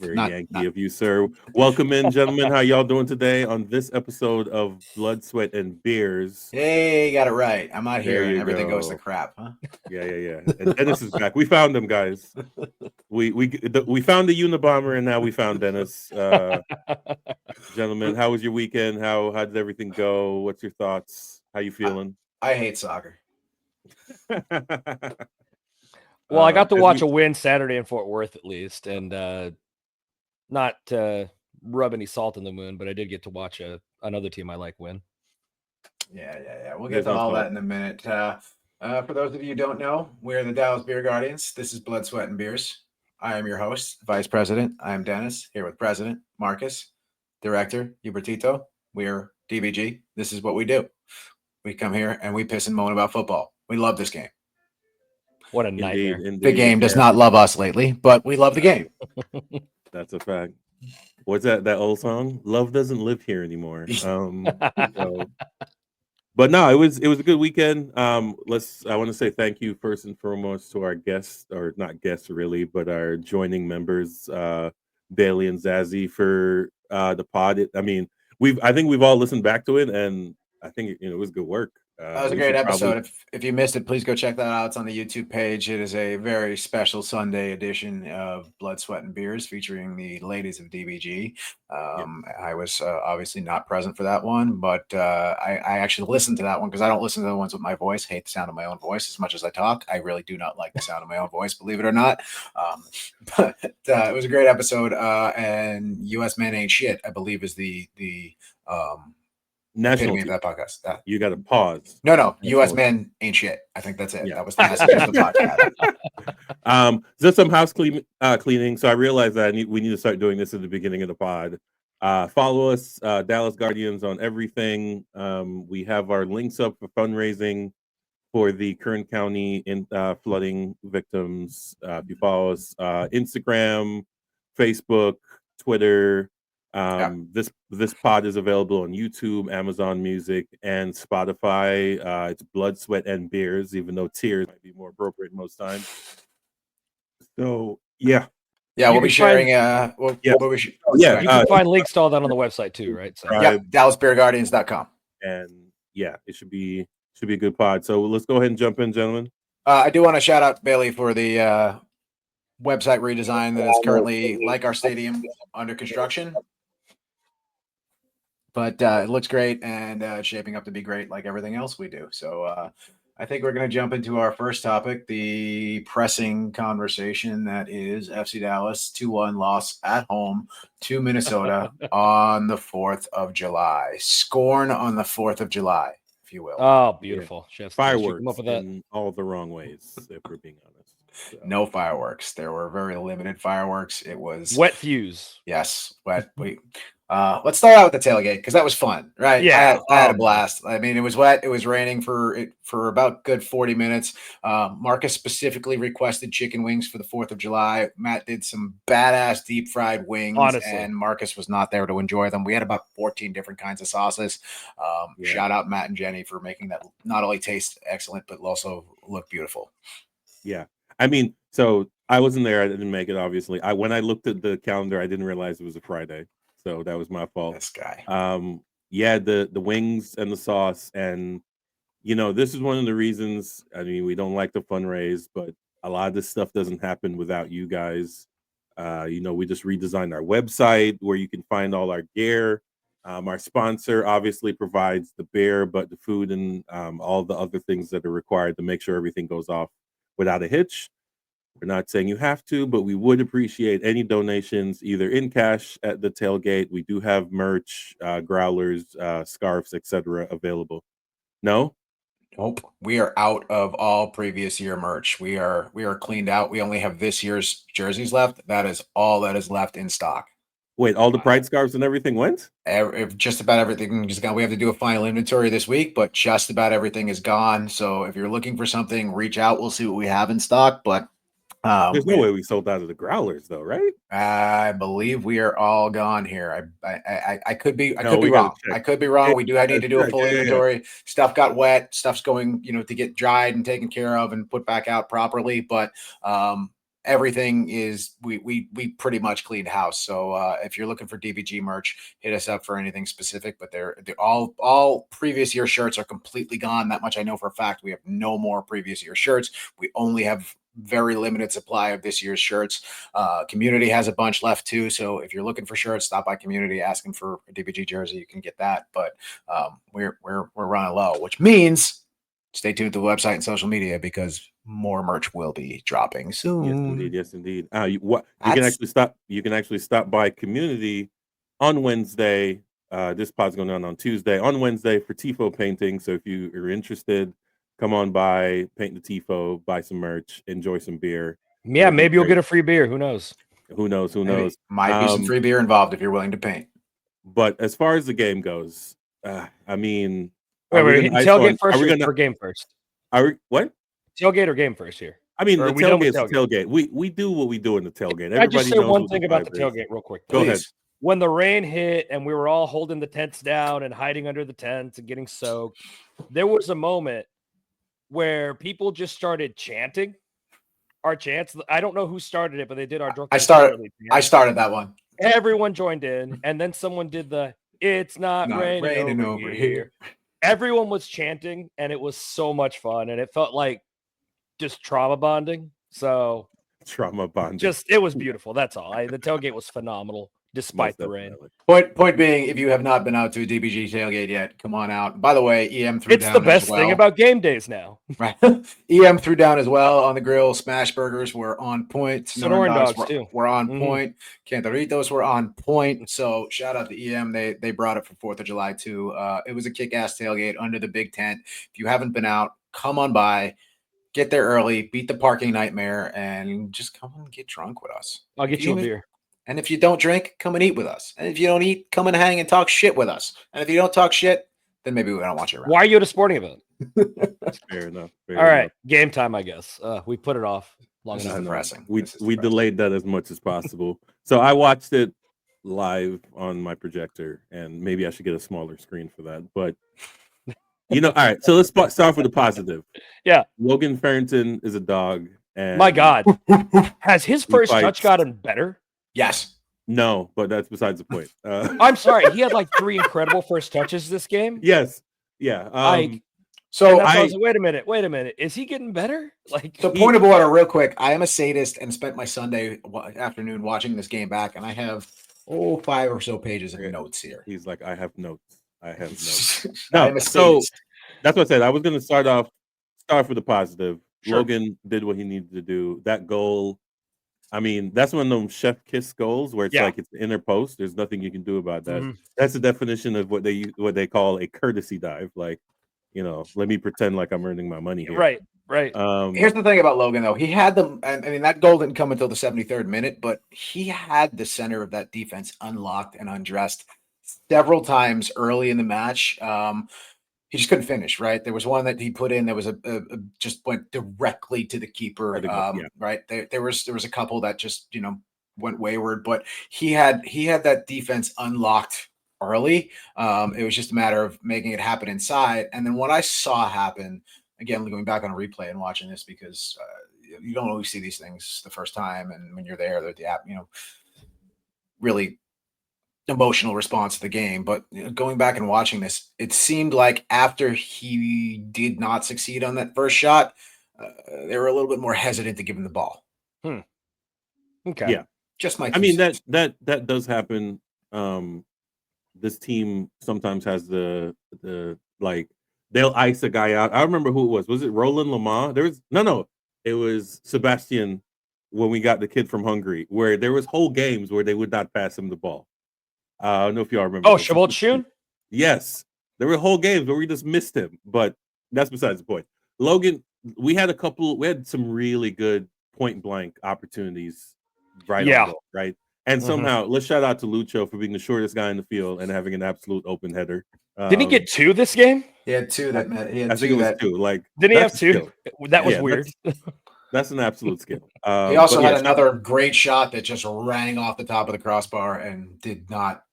Very not Yankee of you, sir. Welcome in, gentlemen. How y'all doing today on this episode of Blood, Sweat, and Beers? Hey, got it right. I'm out There here and you everything goes to go. crap, huh? Yeah. And Dennis is back. We found him, guys. We found the Unabomber, and now we found Dennis. Gentlemen, how was your weekend? How did everything go? What's your thoughts? How you I, feeling? I hate soccer. Well, I got to As watch we- a win Saturday in Fort Worth at least, and not rub any salt in the wound, but I did get to watch another team I like win. Yeah. We'll get There's to no all salt. that in a minute. For those of you who don't know, we're the Dallas Beer Guardians. This is Blood, Sweat, and Beers. I am your host, Vice President. I am Dennis, here with President Marcus, Director Hubertito. We're DBG. This is what we do. We come here and we piss and moan about football. We love this game. What a nightmare! Indeed. The game does not love us lately, but we love the game. That's a fact. What's that old song? Love doesn't live here anymore. But no, it was a good weekend. I want to say thank you first and foremost to our guests, or not guests really, but our joining members, Bailey and Zazzy, for the pod. I think we've all listened back to it, and I think it was good work. That was a We great should episode. probably- If you missed it, please go check that out. It's on the YouTube page. It is a very special Sunday edition of Blood, Sweat, and Beers featuring the ladies of DBG. I was obviously not present for that one, but I actually listened to that one because I don't listen to the ones with my voice. Hate the sound of my own voice as much as I talk. I really do not like the sound of my own voice, believe it or not. But it was a great episode. And U.S. Men Ain't Shit, I believe, is the national epitome of team. that podcast. You got to pause. No. U.S. Men ain't shit. I think that's it. Yeah. That was the message of the podcast. Just some house cleaning. So I realized that we need to start doing this at the beginning of the pod. Follow us, Dallas Guardians, on everything. We have our links up for fundraising for the Kern County flooding victims. If you follow us, Instagram, Facebook, Twitter. This pod is available on YouTube, Amazon Music, and Spotify. It's Blood, Sweat, and Beers, even though Tears might be more appropriate most times. So we'll be sharing. You can find links to all that on the website too, right? So DallasBeerGuardians.com. And it should be a good pod. So let's go ahead and jump in, gentlemen. I do want to shout out Bailey for the website redesign that is currently, like our stadium, under construction. But it looks great and it's shaping up to be great like everything else we do. So I think we're going to jump into our first topic, the pressing conversation that is FC Dallas 2-1 loss at home to Minnesota on the 4th of July. Scorn on the 4th of July, if you will. Oh, beautiful. Yeah. Fireworks in all the wrong ways, if we're being honest. So. No fireworks. There were very limited fireworks. It was wet fuse. Yes, wet. Let's start out with the tailgate because that was fun, right? Yeah, I had a blast. I mean, it was wet. It was raining for about good 40 minutes. Marcus specifically requested chicken wings for the 4th of July. Matt did some badass deep fried wings, honestly, and Marcus was not there to enjoy them. We had about 14 different kinds of sauces. Shout out Matt and Jenny for making that not only taste excellent but also look beautiful. Yeah, I mean, so I wasn't there. I didn't make it. Obviously, when I looked at the calendar, I didn't realize it was a Friday. So that was my fault. This guy. The wings and the sauce, and this is one of the reasons. I mean, we don't like to fundraise, but a lot of this stuff doesn't happen without you guys. We just redesigned our website where you can find all our gear. Our sponsor obviously provides the beer, but the food and all the other things that are required to make sure everything goes off without a hitch. We're not saying you have to, but we would appreciate any donations, either in cash at the tailgate. We do have merch, growlers, scarves, etc. available. No? Nope. We are out of all previous year merch. We are cleaned out. We only have this year's jerseys left. That is all that is left in stock. Wait, all the pride scarves and everything went? Just about everything is gone. We have to do a final inventory this week, but just about everything is gone. So if you're looking for something, reach out. We'll see what we have in stock, but there's no way we sold out of the growlers, though, right? I believe we are all gone here. I could be wrong. I could be wrong. I need to do a full inventory. Yeah. Stuff got wet. Stuff's going, to get dried and taken care of and put back out properly. But everything is we pretty much cleaned house. So if you're looking for DBG merch, hit us up for anything specific. But they're all previous year shirts are completely gone. That much I know for a fact. We have no more previous year shirts. We only have very limited supply of this year's shirts. Community has a bunch left too. So if you're looking for shirts, stop by Community, asking for a DBG jersey. You can get that. But we're running low, which means stay tuned to the website and social media because more merch will be dropping soon. Yes, indeed. Yes, indeed. You can actually stop by Community on Wednesday. This pod's going on Tuesday. On Wednesday for Tifo painting. So if you are interested, come on by, paint the Tifo, buy some merch, enjoy some beer. Yeah, maybe you'll get a free beer. Who knows? Who knows? Who knows? Might be some free beer involved if you're willing to paint. But as far as the game goes, I mean, wait, tailgate first or game first? What? Tailgate or game first here? I mean, the tailgate's the tailgate. We do what we do in the tailgate. Everybody I just say knows one thing about the tailgate real quick. Go ahead. When the rain hit and we were all holding the tents down and hiding under the tents and getting soaked, there was a moment where people just started chanting our chants. I don't know who started it, but they did our drunk. I started that one. Everyone joined in, and then someone did the "It's not raining over here." Everyone was chanting, and it was so much fun, and it felt like just trauma bonding. So trauma bonding. It was beautiful. That's all. The tailgate was phenomenal. Despite the rain. Point being, if you have not been out to a DBG tailgate yet, come on out. By the way, EM threw down. It's the best thing about game days now. Right. EM threw down as well on the grill. Smash burgers were on point. Sonoran dogs too. Were on point. Cantaritos were on point. So shout out to EM. They brought it for 4th of July too. It was a kick-ass tailgate under the big tent. If you haven't been out, come on by. Get there early. Beat the parking nightmare and just come and get drunk with us. I'll get you a beer. And if you don't drink, come and eat with us. And if you don't eat, come and hang and talk shit with us. And if you don't talk shit, then maybe we don't want you around. Why are you at a sporting event? Fair enough. All right, game time, I guess. We put it off long enough. Depressing. We delayed that as much as possible. So I watched it live on my projector, and maybe I should get a smaller screen for that. But all right. So let's start with the positive. Yeah, Logan Farrington is a dog, and my God, has his first touch gotten better? Yes. No, but that's besides the point. I'm sorry. He had like 3 incredible first touches this game. Yes. Yeah. So I was like, wait a minute. Is he getting better? Point of order, real quick. I am a sadist and spent my Sunday afternoon watching this game back, and I have 5 or so pages of notes here. He's like, I have notes. No, so that's what I said. I was going to start with the positive. Sure. Logan did what he needed to do. That goal. I mean, that's one of them chef kiss goals where it's like it's the inner post. There's nothing you can do about that. Mm-hmm. That's the definition of what they call a courtesy dive. Like, let me pretend like I'm earning my money here. Right. Here's the thing about Logan, though. He had that goal didn't come until the 73rd minute, but he had the center of that defense unlocked and undressed several times early in the match. He just couldn't finish, right? There was one that he put in that was a just went directly to the keeper, right? There was a couple that just went wayward, but he had that defense unlocked early. It was just a matter of making it happen inside. And then what I saw happen, again, going back on a replay and watching this because you don't always see these things the first time, and when you're there, the app, really emotional response to the game. But going back and watching this, it seemed like after he did not succeed on that first shot, they were a little bit more hesitant to give him the ball. Okay. Yeah. Just my I mean, that does happen. This team sometimes has the they'll ice a guy out. I remember who it was. Was it Roland Lamar? It was Sebastian when we got the kid from Hungary, where there was whole games where they would not pass him the ball. I don't know if y'all remember. Oh, Shabolchun? Yes. There were whole games where we just missed him, but that's besides the point. Logan, we had some really good point blank opportunities on goal, right? And somehow, let's shout out to Lucho for being the shortest guy in the field and having an absolute open header. Didn't he get 2 this game? He had 2 that met. I think it was 2. Like, didn't he have 2? Skill. That was weird. That's an absolute skill. He also had another great shot that just rang off the top of the crossbar and did not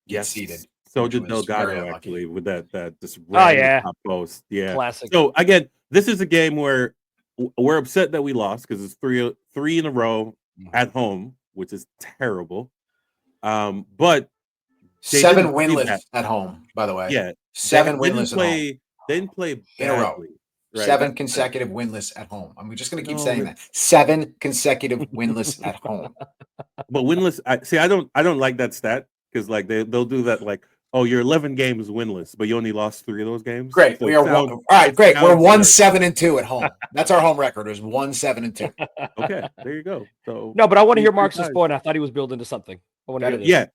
get seated. So did Delgado actually with that just top post. Yeah. Classic. So again, this is a game where we're upset that we lost because it's three in a row at home, which is terrible. But they 7 didn't play winless that. at home, by the way. Yeah, 7 they didn't winless at home play. They didn't play in a row. badly. Right? 7 consecutive winless at home. I'm just going to keep No, saying that. 7 consecutive winless at home. But winless. I don't like that stat because like they'll do that like, oh, you're 11 games winless, but you only lost 3 of those games. Great. So We are all right. Great. We're 1-7-2 at home. That's our home record. Is 1-7-2. Okay, there you go. So No, but I want to hear Marcus's point. I thought he was building to something. I want to hear this. Yeah.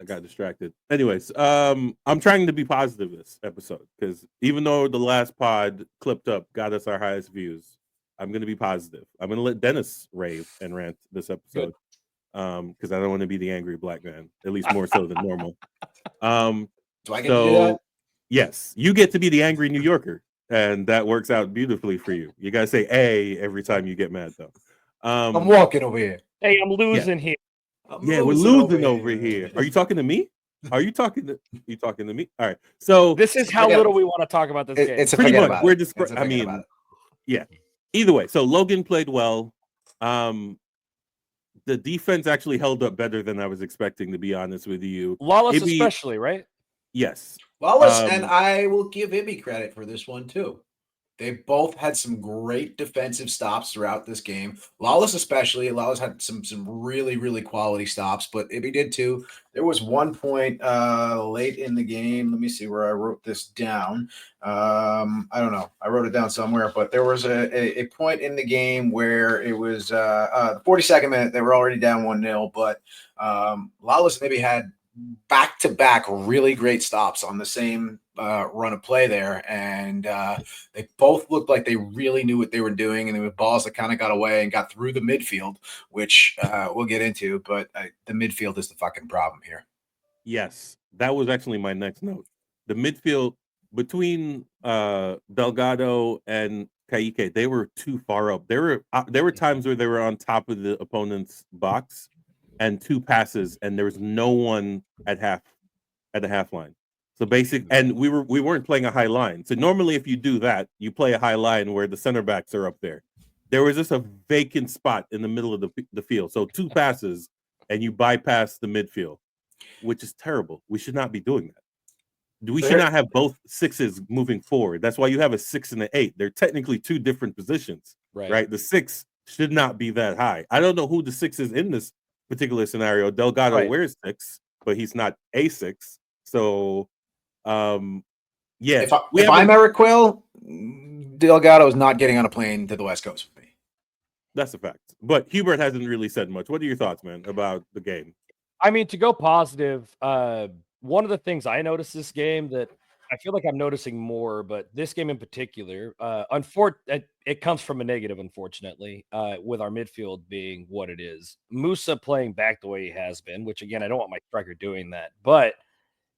I got distracted. Anyways, I'm trying to be positive this episode because even though the last pod clipped up got us our highest views, I'm gonna be positive. I'm gonna let Dennis rave and rant this episode. Because I don't want to be the angry black man, at least more so than normal. Do I get to do that? Yes, you get to be the angry New Yorker, and that works out beautifully for you. You gotta say "a" every time you get mad, though. I'm walking over here. Hey, I'm losing here. We're losing over here. Are you talking to me? Are you talking to me? All right. So this is how little we want to talk about this game. It's pretty much. We're just. I mean, yeah. Either way, so Logan played well. The defense actually held up better than I was expecting, to be honest with you. Lawless, especially, right? Yes. Lawless, and I will give Ibby credit for this one too. They both had some great defensive stops throughout this game. Lawless, especially. Lawless had some really, really quality stops, but Ibby did too. There was one point late in the game. Let me see where I wrote this down. I don't know. I wrote it down somewhere, but there was a point in the game where it was the 42nd minute. They were already down 1-0, but Lawless maybe had back-to-back really great stops on the same run of play there, and they both looked like they really knew what they were doing, and there were balls that kind of got away and got through the midfield, which we'll get into, but the midfield is the fucking problem here. Yes, that was actually my next note. The midfield between Delgado and Kayike, they were too far up. There were times where they were on top of the opponent's box and 2 passes, and there was no one at the half line. So and we weren't playing a high line. So normally if you do that, you play a high line where the center backs are up there. There was just a vacant spot in the middle of the field. So 2 passes and you bypass the midfield, which is terrible. We should not be doing that. We should not have both 6s moving forward. That's why you have a 6 and an 8. They're technically 2 different positions, right? The 6 should not be that high. I don't know who the 6 is in this particular scenario. Delgado wears 6, but he's not a 6. So, yeah. If I'm Eric Quill, Delgado is not getting on a plane to the West Coast with me. That's a fact. But Hubert hasn't really said much. What are your thoughts, man, about the game? I mean, to go positive, one of the things I noticed this game that I feel like I'm noticing more, but this game in particular, it comes from a negative, unfortunately, with our midfield being what it is. Musa playing back the way he has been, which again, I don't want my striker doing that, but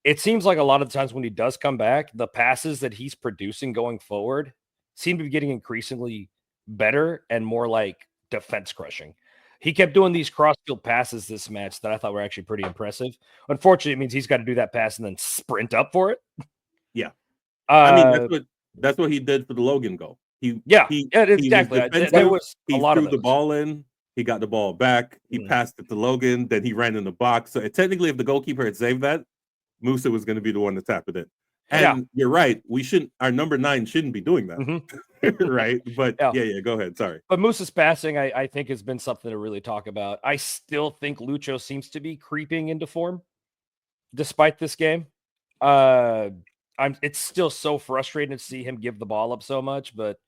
it seems like a lot of the times when he does come back, the passes that he's producing going forward seem to be getting increasingly better and more like defense crushing. He kept doing these cross-field passes this match that I thought were actually pretty impressive. Unfortunately, it means he's got to do that pass and then sprint up for it. Yeah. I mean, that's what he did for the Logan goal. Exactly. There was a lot of threw the ball in. He got the ball back. He passed it to Logan. Then he ran in the box. So technically, if the goalkeeper had saved that, Musa was going to be the one to tap it in. And you're right. Our number 9 shouldn't be doing that. Right. But yeah, go ahead. Sorry. But Musa's passing, I think, has been something to really talk about. I still think Lucho seems to be creeping into form despite this game. It's still so frustrating to see him give the ball up so much, but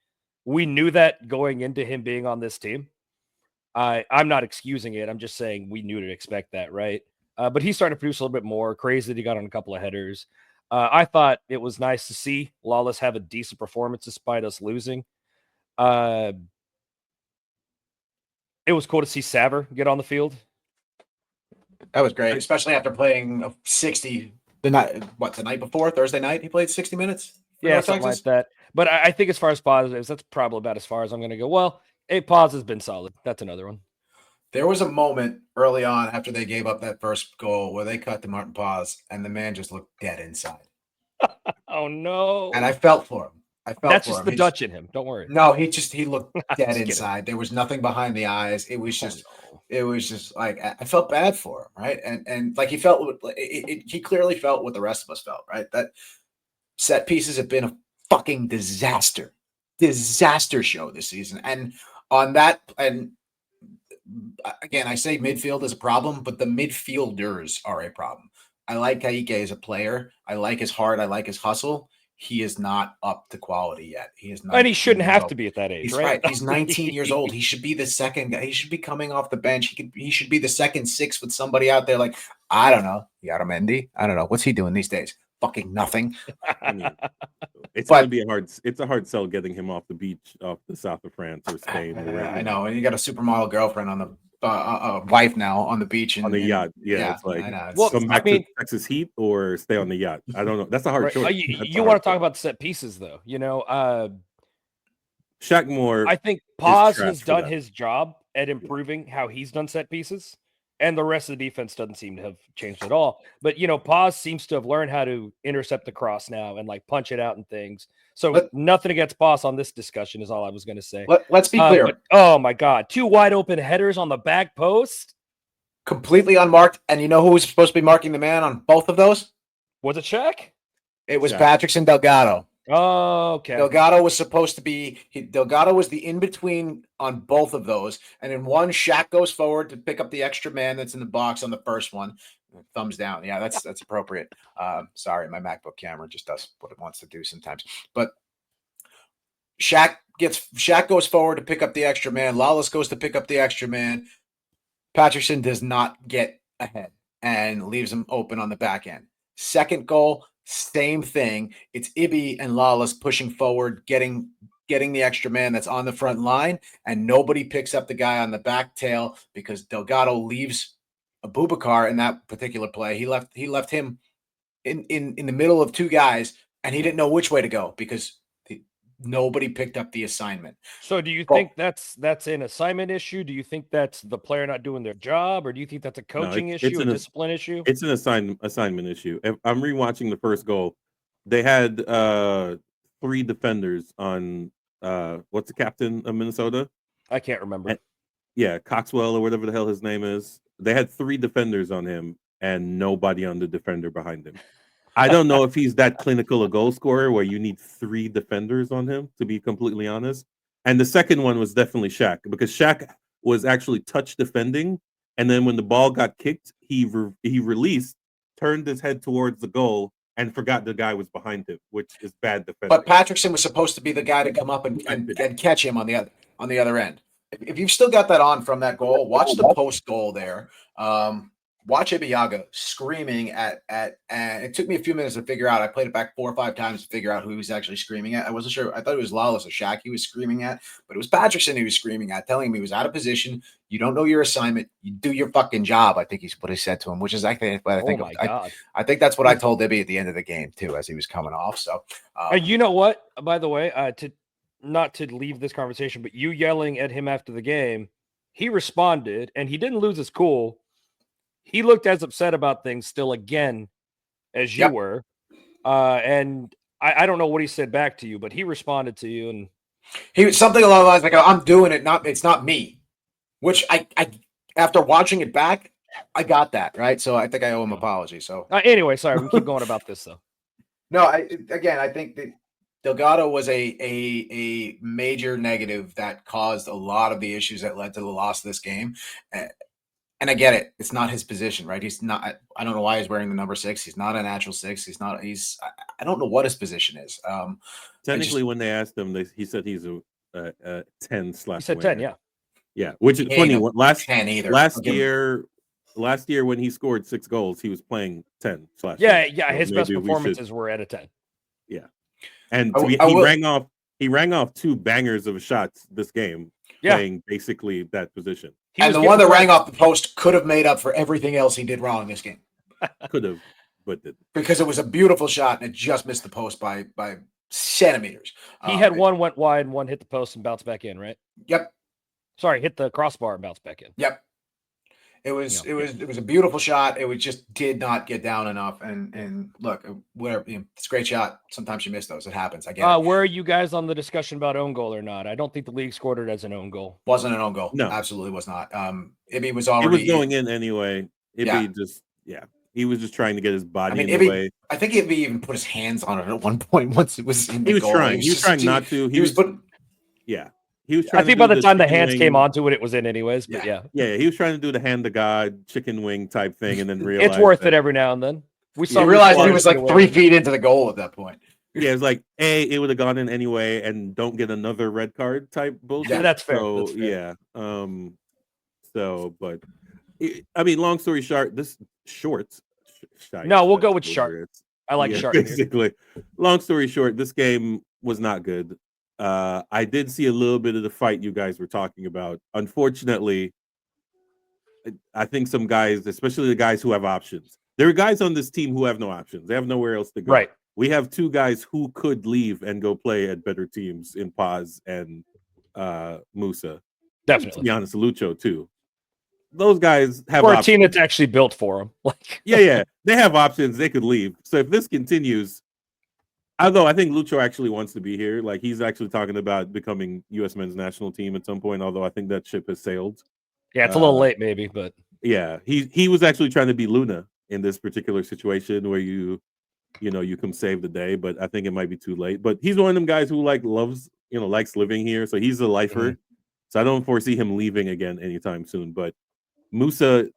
we knew that going into him being on this team. I'm not excusing it. I'm just saying we knew to expect that, right? But he's starting to produce a little bit more. Crazy that he got on a couple of headers. I thought it was nice to see Lawless have a decent performance despite us losing. It was cool to see Saver get on the field. That was great, especially after playing 60 the night before, Thursday night. He played 60 minutes. Yeah, something like that. But I think as far as positives, that's probably about as far as I'm going to go. Well, a pause has been solid. That's another one. There was a moment early on after they gave up that first goal where they cut to Martin Paz, and the man just looked dead inside. Oh, no. And I felt for him. I felt That's for just him. the Dutch in him. Don't worry. No, he looked Just dead kidding. inside. There was nothing behind the eyes. It was Oh, just no. it was just like I felt bad for him, right? And like he felt he clearly felt what the rest of us felt, right? That set pieces have been a fucking disaster show this season. And on that, and again, I say midfield is a problem, but the midfielders are a problem. I like Kaique as a player. I like his heart. I like his hustle. He is not up to quality yet. He is not. And he shouldn't have to be at that age, He's right? He's 19 years old. He should be the second guy. He should be coming off the bench. He should be the second six with somebody out there like, I don't know, Yaramendi. I don't know. What's he doing these days? Fucking nothing. I mean, it's But- gonna be a hard sell getting him off the beach off the south of France or Spain or wherever. I know. And you got a supermodel girlfriend on the wife now on the beach on the yacht. Yeah, it's like I know. Well, come back to Texas Heat or stay on the yacht. I don't know. That's a hard right. choice. You want to talk about set pieces, though? You know, Shaq Moore. I think Paz trash has for done that. his job at improving how he's done set pieces, and the rest of the defense doesn't seem to have changed at all. But you know, Paz seems to have learned how to intercept the cross now and like punch it out and things. So nothing against Paz on this discussion is all I was going to say. Let's be clear. But, oh my God, 2 wide open headers on the back post, completely unmarked. And you know who was supposed to be marking the man on both of those? Was it Shaq? It was Shaq. Patrickson Delgado. Oh, okay. Delgado was supposed to be. Delgado was the in between on both of those. And in one, Shaq goes forward to pick up the extra man that's in the box on the first one. Thumbs down. Yeah, that's appropriate. Sorry, my MacBook camera just does what it wants to do sometimes. But Shaq goes forward to pick up the extra man. Lawless goes to pick up the extra man. Patrickson does not get ahead and leaves him open on the back end. Second goal, same thing. It's Ibi and Lawless pushing forward, getting the extra man that's on the front line, and nobody picks up the guy on the back tail because Delgado leaves Abubakar in that particular play. He left him in the middle of two guys, and he didn't know which way to go because nobody picked up the assignment. So do you think that's an assignment issue? Do you think that's the player not doing their job, or do you think that's a coaching issue, a discipline issue? It's an assignment issue. If I'm rewatching the first goal, they had 3 defenders on what's the captain of Minnesota? I can't remember. Yeah, Coxwell or whatever the hell his name is. They had 3 defenders on him and nobody on the defender behind him. I don't know if he's that clinical a goal scorer where you need 3 defenders on him, to be completely honest. And the second one was definitely Shaq, because Shaq was actually touch defending, and then when the ball got kicked, he released, turned his head towards the goal, and forgot the guy was behind him, which is bad defending. But Patrickson was supposed to be the guy to come up and catch him on the other end. If you've still got that on from that goal, watch the post goal there. Watch Ibiaga screaming at, and it took me a few minutes to figure out. I played it back 4 or 5 times to figure out who he was actually screaming at. I wasn't sure. I thought it was Lawless or Shaq he was screaming at, but it was Patrickson he was screaming at, telling him he was out of position. You don't know your assignment. You do your fucking job. I think he's what he said to him, which is actually what I think. Oh my God. I think that's what I told Ibby at the end of the game too, as he was coming off. So, you know what? By the way, not to leave this conversation, but you yelling at him after the game, he responded, and he didn't lose his cool. He looked as upset about things still again as you were. And I don't know what he said back to you, but he responded to you, and he was something along the lines like, I'm doing it, it's not me. Which I after watching it back, I got that, right? So I think I owe him an apology. So anyway, sorry, we keep going about this though. No, I think that Delgado was a major negative that caused a lot of the issues that led to the loss of this game. And I get it. It's not his position, right? He's not. I don't know why he's wearing the number 6. He's not a natural 6. I don't know what his position is. Technically, when they asked him, he said he's a 10 / He said 10, yeah. Yeah, which is funny. Last year when he scored 6 goals, he was playing 10 / Yeah. So his best performances were at a 10. Yeah, and he rang off 2 bangers of shots this game, playing basically that position. And the one that rang off the post could have made up for everything else he did wrong this game. Could have, but didn't. Because it was a beautiful shot and it just missed the post by centimeters. He had one went wide and one hit the post and bounced back in, right? Yep. Sorry, hit the crossbar and bounced back in. Yep. It was a beautiful shot. It just did not get down enough. And look, whatever, it's a great shot. Sometimes you miss those. It happens. I get it. Where are you guys on the discussion about own goal or not? I don't think the league scored it as an own goal. Wasn't an own goal. No, absolutely was not. Ibby was it already. was going in anyway. Ibby he was just trying to get his body in the way. I think Ibby even put his hands on it at one point once it was in the He was goal. trying. He was trying not to. He was putting. Yeah. He was trying I think by the time the hands came onto it, it was in anyways. But yeah, he was trying to do the hand to God chicken wing type thing, and then realized it's worth it every now and then. We realized he was like 3 feet into the goal at that point. Yeah, it's like it would have gone in anyway, and don't get another red card type bullshit. Yeah, that's fair. So that's fair. But I mean, long story short, No, we'll go with short. I like short. Basically, long story short, this game was not good. I did see a little bit of the fight you guys were talking about. Unfortunately, I think some guys, especially the guys who have options, there are guys on this team who have no options. They have nowhere else to go. Right. We have 2 guys who could leave and go play at better teams in Paz and Musa. Definitely. To be honest, Lucho too. Those guys have a team that's actually built for them. Like yeah, they have options. They could leave. So if this continues, although I think Lucho actually wants to be here, like he's actually talking about becoming U.S. men's national team at some point. Although I think that ship has sailed. Yeah, it's a little late, maybe, but yeah, he was actually trying to be Luna in this particular situation where you come save the day, but I think it might be too late. But he's one of them guys who likes living here, so he's a lifer. Mm-hmm. So I don't foresee him leaving again anytime soon. But Musa,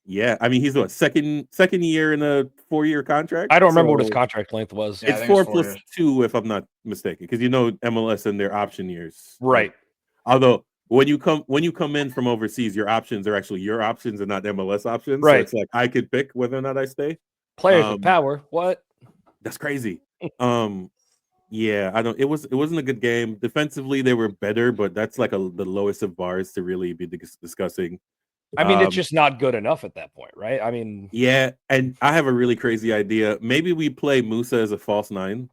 yeah, I mean he's what second year in a 4-year contract. I don't remember what his contract length was. It's 4 plus 2, if I'm not mistaken, because MLS and their option years, right? Although when you come in from overseas, your options are actually your options and not MLS options. Right. So it's like I could pick whether or not I stay. Players with power. What? That's crazy. Yeah, I don't. It wasn't a good game. Defensively, they were better, but that's like the lowest of bars to really be discussing. I mean, it's just not good enough at that point, right? I mean, yeah. And I have a really crazy idea. Maybe we play Musa as a false 9.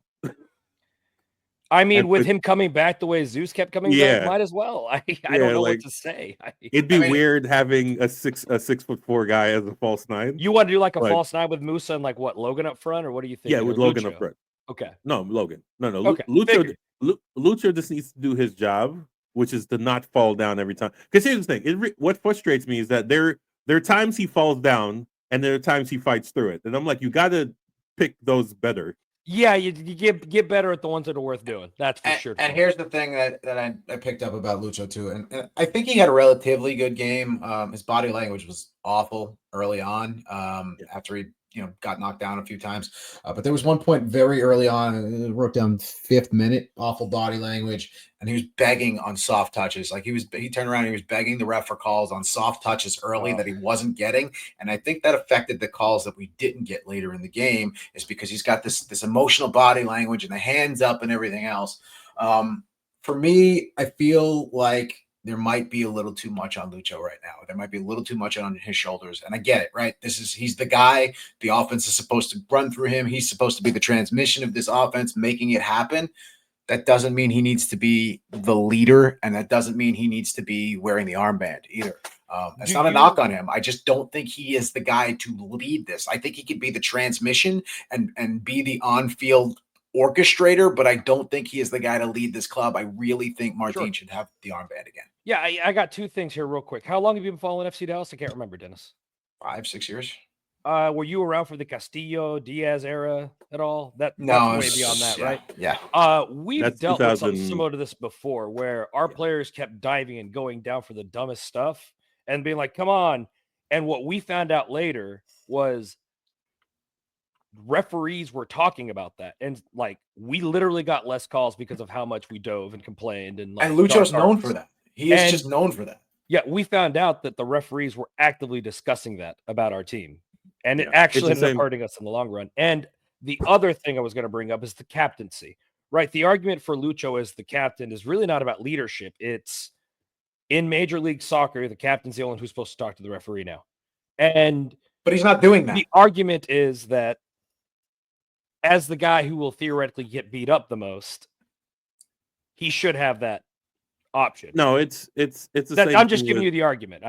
I mean, with him coming back the way Zeus kept coming back, might as well. I don't know what to say. It'd be weird having a 6'4" guy as a false 9. You want to do like a false 9 with Musa and like what, Logan up front, or what do you think? Yeah, with Logan up front. Okay. No, Logan. No. Okay. Lucho just needs to do his job, which is to not fall down every time. Because here's the thing: what frustrates me is that there are times he falls down, and there are times he fights through it, and I'm like, you got to pick those better. Yeah, you get better at the ones that are worth doing. That's for sure. And here's the thing that I picked up about Lucho too, and I think he had a relatively good game. His body language was awful early on. After he got knocked down a few times, but there was one point very early on. I wrote down 5th minute, awful body language, and he was begging on soft touches. Like he turned around and he was begging the ref for calls on soft touches early that he wasn't getting, and I think that affected the calls that we didn't get later in the game. Is because he's got this emotional body language and the hands up and everything else. For me, I feel like there might be a little too much on Lucho right now. There might be a little too much on his shoulders. And I get it, right? He's the guy. The offense is supposed to run through him. He's supposed to be the transmission of this offense, making it happen. That doesn't mean he needs to be the leader, and that doesn't mean he needs to be wearing the armband either. It's not a knock on him. I just don't think he is the guy to lead this. I think he could be the transmission and be the on-field orchestrator, but I don't think he is the guy to lead this club. I really think Martin should have the armband again. Yeah, I got 2 things here real quick. How long have you been following FC Dallas? I can't remember, Dennis. 5-6 years. Were you around for the Castillo Diaz era at all? That's way beyond that, right? Yeah. We've dealt with something similar to this before, where our players kept diving and going down for the dumbest stuff and being like, "Come on!" And what we found out later was referees were talking about that, and like we literally got less calls because of how much we dove and complained. And Lucho's known for that. He is just known for that. Yeah, we found out that the referees were actively discussing that about our team. And it actually ended up hurting us in the long run. And the other thing I was going to bring up is the captaincy, right? The argument for Lucho as the captain is really not about leadership. It's in Major League Soccer, the captain's the only one who's supposed to talk to the referee now. But he's not doing that. The argument is that as the guy who will theoretically get beat up the most, he should have that option. No, it's the same. I'm just giving you the argument.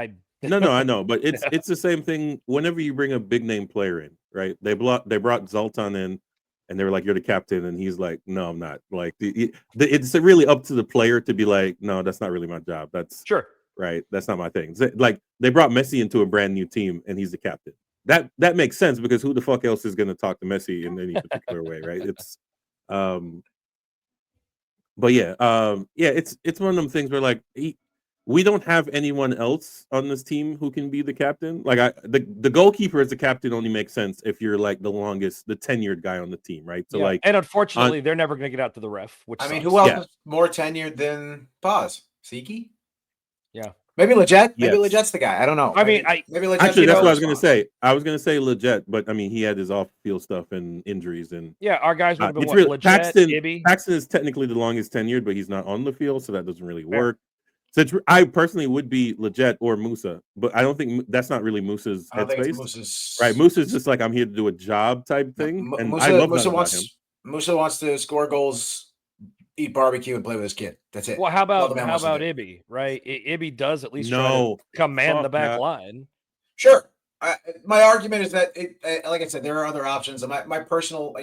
No, I know, but it's the same thing. Whenever you bring a big name player in, right? They brought Zoltan in, and they were like, "You're the captain," and he's like, "No, I'm not." Like it's really up to the player to be like, "No, that's not really my job. That's Sure. right. That's not my thing." Like they brought Messi into a brand new team, and he's the captain. That makes sense because who the fuck else is going to talk to Messi in any particular way, right? It's um but yeah, it's one of them things where like we don't have anyone else on this team who can be the captain. Like the goalkeeper as the captain only makes sense if you're like the tenured guy on the team, right? So Yeah. like, And unfortunately, they're never going to get out to the ref. Which I mean, sucks. who else Yeah. is more tenured than Paz? Siki? Yeah. Maybe Leggett. Maybe Yes. Leggett's the guy. I don't know. I mean, maybe Leggett's actually the that's what I was oldest gonna one. say. I was gonna say legit, but I mean he had his off-field stuff and injuries, and yeah, our guys would have been it's what, really Legit, Ibby. Paxton is technically the longest tenured, but he's not on the field, so that doesn't really work. So I personally would be Legit or Musa, but I don't think that's not really Musa's I don't think it's headspace. Musa's. Right, Musa's just like I'm here to do a job type thing, and I love that about him. Musa wants to score goals, eat barbecue, and play with his kid. That's it. Well, how All the about man wants to do. Ibby, right? Ibby does at least try No, to command the fuck back that. line. Sure. My argument is that, like I said, there are other options. My personal,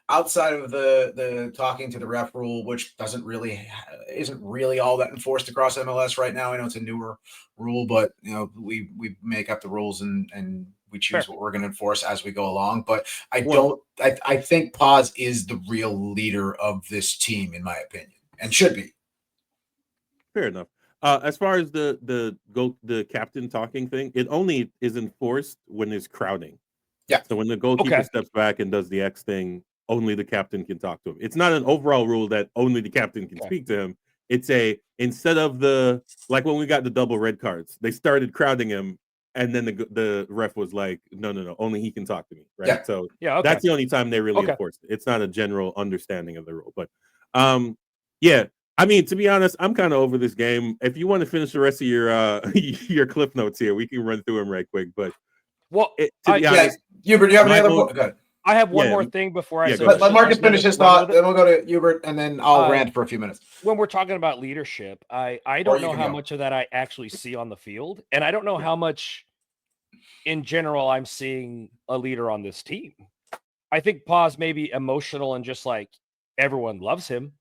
outside of the talking to the ref rule, which isn't really all that enforced across MLS right now. I know it's a newer rule, but we make up the rules and we choose what we're going to enforce as we go along. But I think Paz is the real leader of this team, in my opinion, and should be. Fair enough. As far as the captain talking thing, it only is enforced when there's crowding. Yeah. So when the goalkeeper steps back and does the X thing, only the captain can talk to him. It's not an overall rule that only the captain can speak to him. It's instead of like when we got the double red cards, they started crowding him, and then the ref was like, no, only he can talk to me, right? Yeah. So Yeah, that's the only time they really enforced it. It's not a general understanding of the rule, but yeah. I mean, to be honest, I'm kind of over this game. If you want to finish the rest of your your clip notes here, we can run through them right quick. But to be honest, Hubert, do you have any other? Go ahead. I have one more thing before I. Let Marcus finish his thought. Then we'll go to Hubert, and then I'll rant for a few minutes. When we're talking about leadership, I don't know how much of that I actually see on the field, and I don't know how much, in general, I'm seeing a leader on this team. I think Paz may be emotional and just like everyone loves him.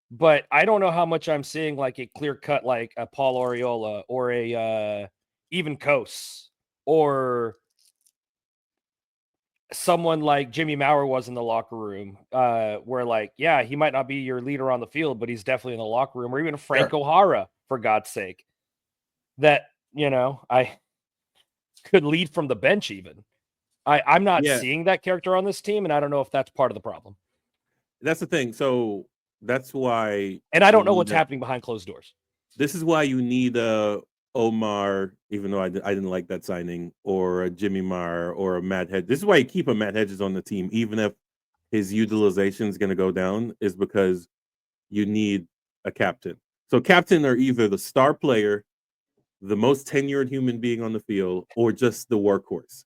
But I don't know how much I'm seeing like a clear cut, like a Paul Oriola or a even Kos or someone like Jimmy Maurer was in the locker room, where like, yeah, he might not be your leader on the field, but he's definitely in the locker room, or even Frank O'Hara, for God's sake, that, I could lead from the bench even. I'm not seeing that character on this team, and I don't know if that's part of the problem. That's the thing. So that's why, and I don't know what's happening behind closed doors. This is why you need Omar, even though I didn't like that signing, or a Jimmy Marr or a Matt Hedges. This is why you keep a Matt Hedges on the team, even if his utilization is going to go down, is because you need a captain. So captain are either the star player, the most tenured human being on the field, or just the workhorse.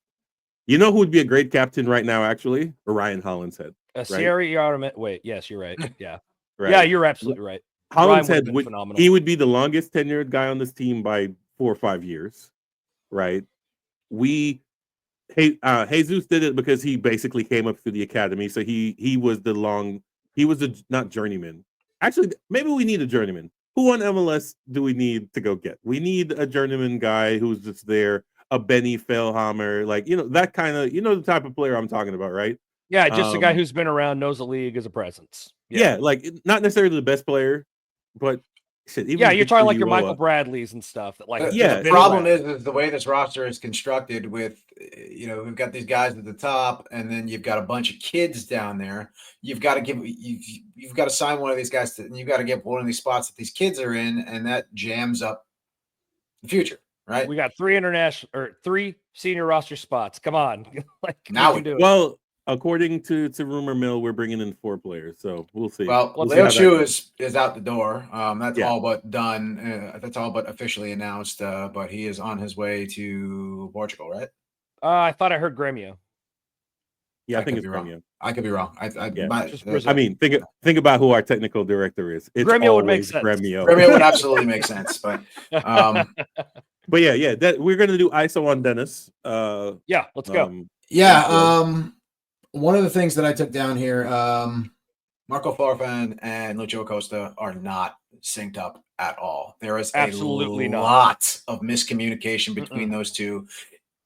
You know who would be a great captain right now, actually? Orion Hollinshead. Wait, yes, you're right. Yeah. Right. Yeah, you're absolutely right. Hollinshead he would be the longest tenured guy on this team by 4 or 5 years, right? Jesus did it because he basically came up through the academy, so he was not journeyman. Actually, maybe we need a journeyman. Who on MLS do we need to go get? We need a journeyman guy who's just there, a Benny Feilhammer, like that kind of the type of player I'm talking about, right? Yeah, just a guy who's been around, knows the league, is a presence. Yeah, like not necessarily the best player, but shit, even you're talking like your Michael Bradleys and stuff. That like the problem is the way this roster is constructed. With we've got these guys at the top, and then you've got a bunch of kids down there. You've got to sign one of these guys, and you've got to get one of these spots that these kids are in, and that jams up the future. Right? We got 3 senior roster spots. Come on, like now we can do it. Well, according to rumor mill, we're bringing in 4 players, so we'll see. Well, Leo Chu is out the door. That's all but done. That's all but officially announced. But he is on his way to Portugal, right? I thought I heard Gremio. Yeah, I think could it's be wrong. Gremio. I could be wrong. Yeah. Just I Brazil. mean, think about who our technical director is. It's Gremio would make always sense. Gremio. Gremio would absolutely make sense, but But yeah, that we're gonna do ISO on Dennis. Yeah, let's go. yeah. One of the things that I took down here, Marco Farfan and Lucho Acosta are not synced up at all. There is Absolutely a not. lot of miscommunication between those two.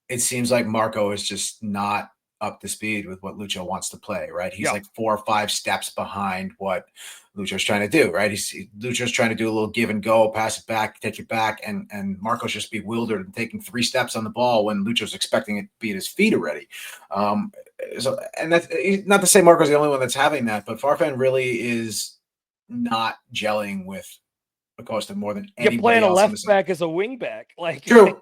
It seems like Marco is just not up to speed with what Lucho wants to play, right? He's like 4 or 5 steps behind what Lucho's trying to do, right? Lucho's trying to do a little give and go, pass it back, take it back, and Marco's just bewildered and taking 3 steps on the ball when Lucho's expecting it to be at his feet already. So, and that's not to say Marco's the only one that's having that, but Farfan really is not gelling with Acosta more than anybody You're playing a else left back as a wing back. Like True.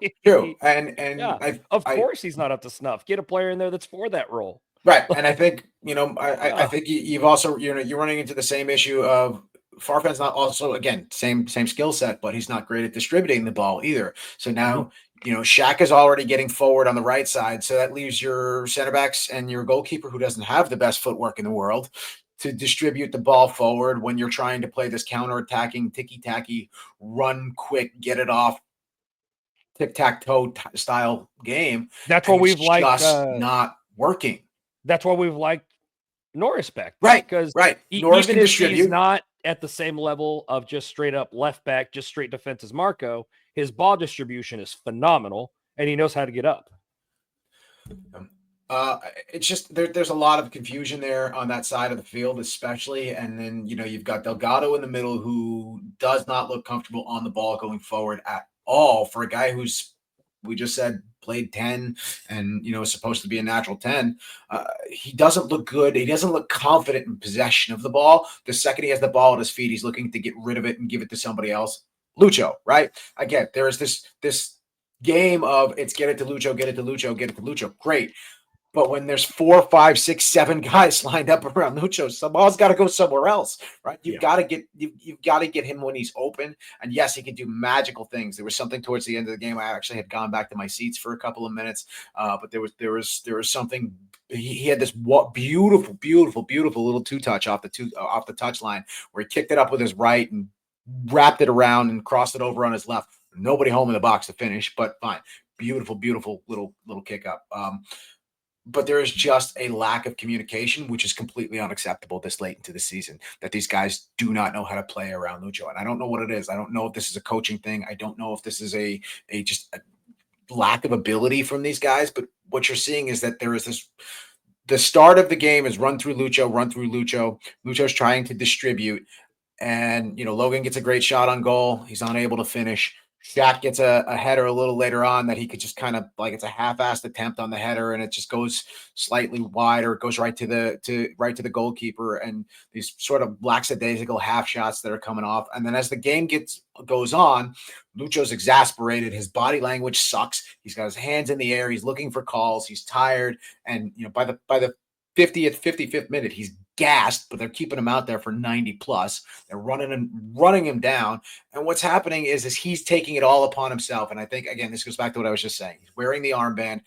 And yeah, of course he's not up to snuff. Get a player in there that's for that role. Right. And I think, I think you've also, you're running into the same issue of Farfan's not also, again, same skill set, but he's not great at distributing the ball either. So now, Shaq is already getting forward on the right side. So that leaves your center backs and your goalkeeper, who doesn't have the best footwork in the world, to distribute the ball forward when you're trying to play this counter-attacking, ticky-tacky, run quick, get it off, tic-tac-toe style game. That's what we've liked. Not working. That's why we've liked Norris back. Right. Because Norris even can if distribute. he's not at the same level of just straight up left back, just straight defense as Marco, his ball distribution is phenomenal and he knows how to get up. It's just there's a lot of confusion there on that side of the field, especially. And then, you've got Delgado in the middle, who does not look comfortable on the ball going forward at all for a guy who's, we just said, played 10 and, is supposed to be a natural 10. He doesn't look good. He doesn't look confident in possession of the ball. The second he has the ball at his feet, he's looking to get rid of it and give it to somebody else. Lucho, right? Again, there is this game of it's get it to Lucho, get it to Lucho, get it to Lucho. Great. But when there's 4, 5, 6, 7 guys lined up around Lucho, some ball's got to go somewhere else, right? You've got to get him when he's open. And yes, he can do magical things. There was something towards the end of the game. I actually had gone back to my seats for a couple of minutes, but there was something. He had this beautiful little 2-touch off the touch line where he kicked it up with his right and wrapped it around and crossed it over on his left. Nobody home in the box to finish, but fine. Beautiful little kick up. But there is just a lack of communication, which is completely unacceptable this late into the season, that these guys do not know how to play around Lucho. And I don't know what it is. I don't know if this is a coaching thing. I don't know if this is a lack of ability from these guys. But what you're seeing is that there is the start of the game is run through Lucho. Lucho's trying to distribute. And, Logan gets a great shot on goal. He's unable to finish. Shaq gets a header a little later on that he could just kind of it's a half-assed attempt on the header and it just goes slightly wide or it goes right to the goalkeeper, and these sort of lackadaisical half shots that are coming off. And then as the game goes on, Lucho's exasperated. His body language sucks. He's got his hands in the air. He's looking for calls. He's tired. And by the 50th, 55th minute, he's gassed, but they're keeping him out there for 90 plus. They're running him down. And what's happening is he's taking it all upon himself. And I think, again, this goes back to what I was just saying. He's wearing the armband.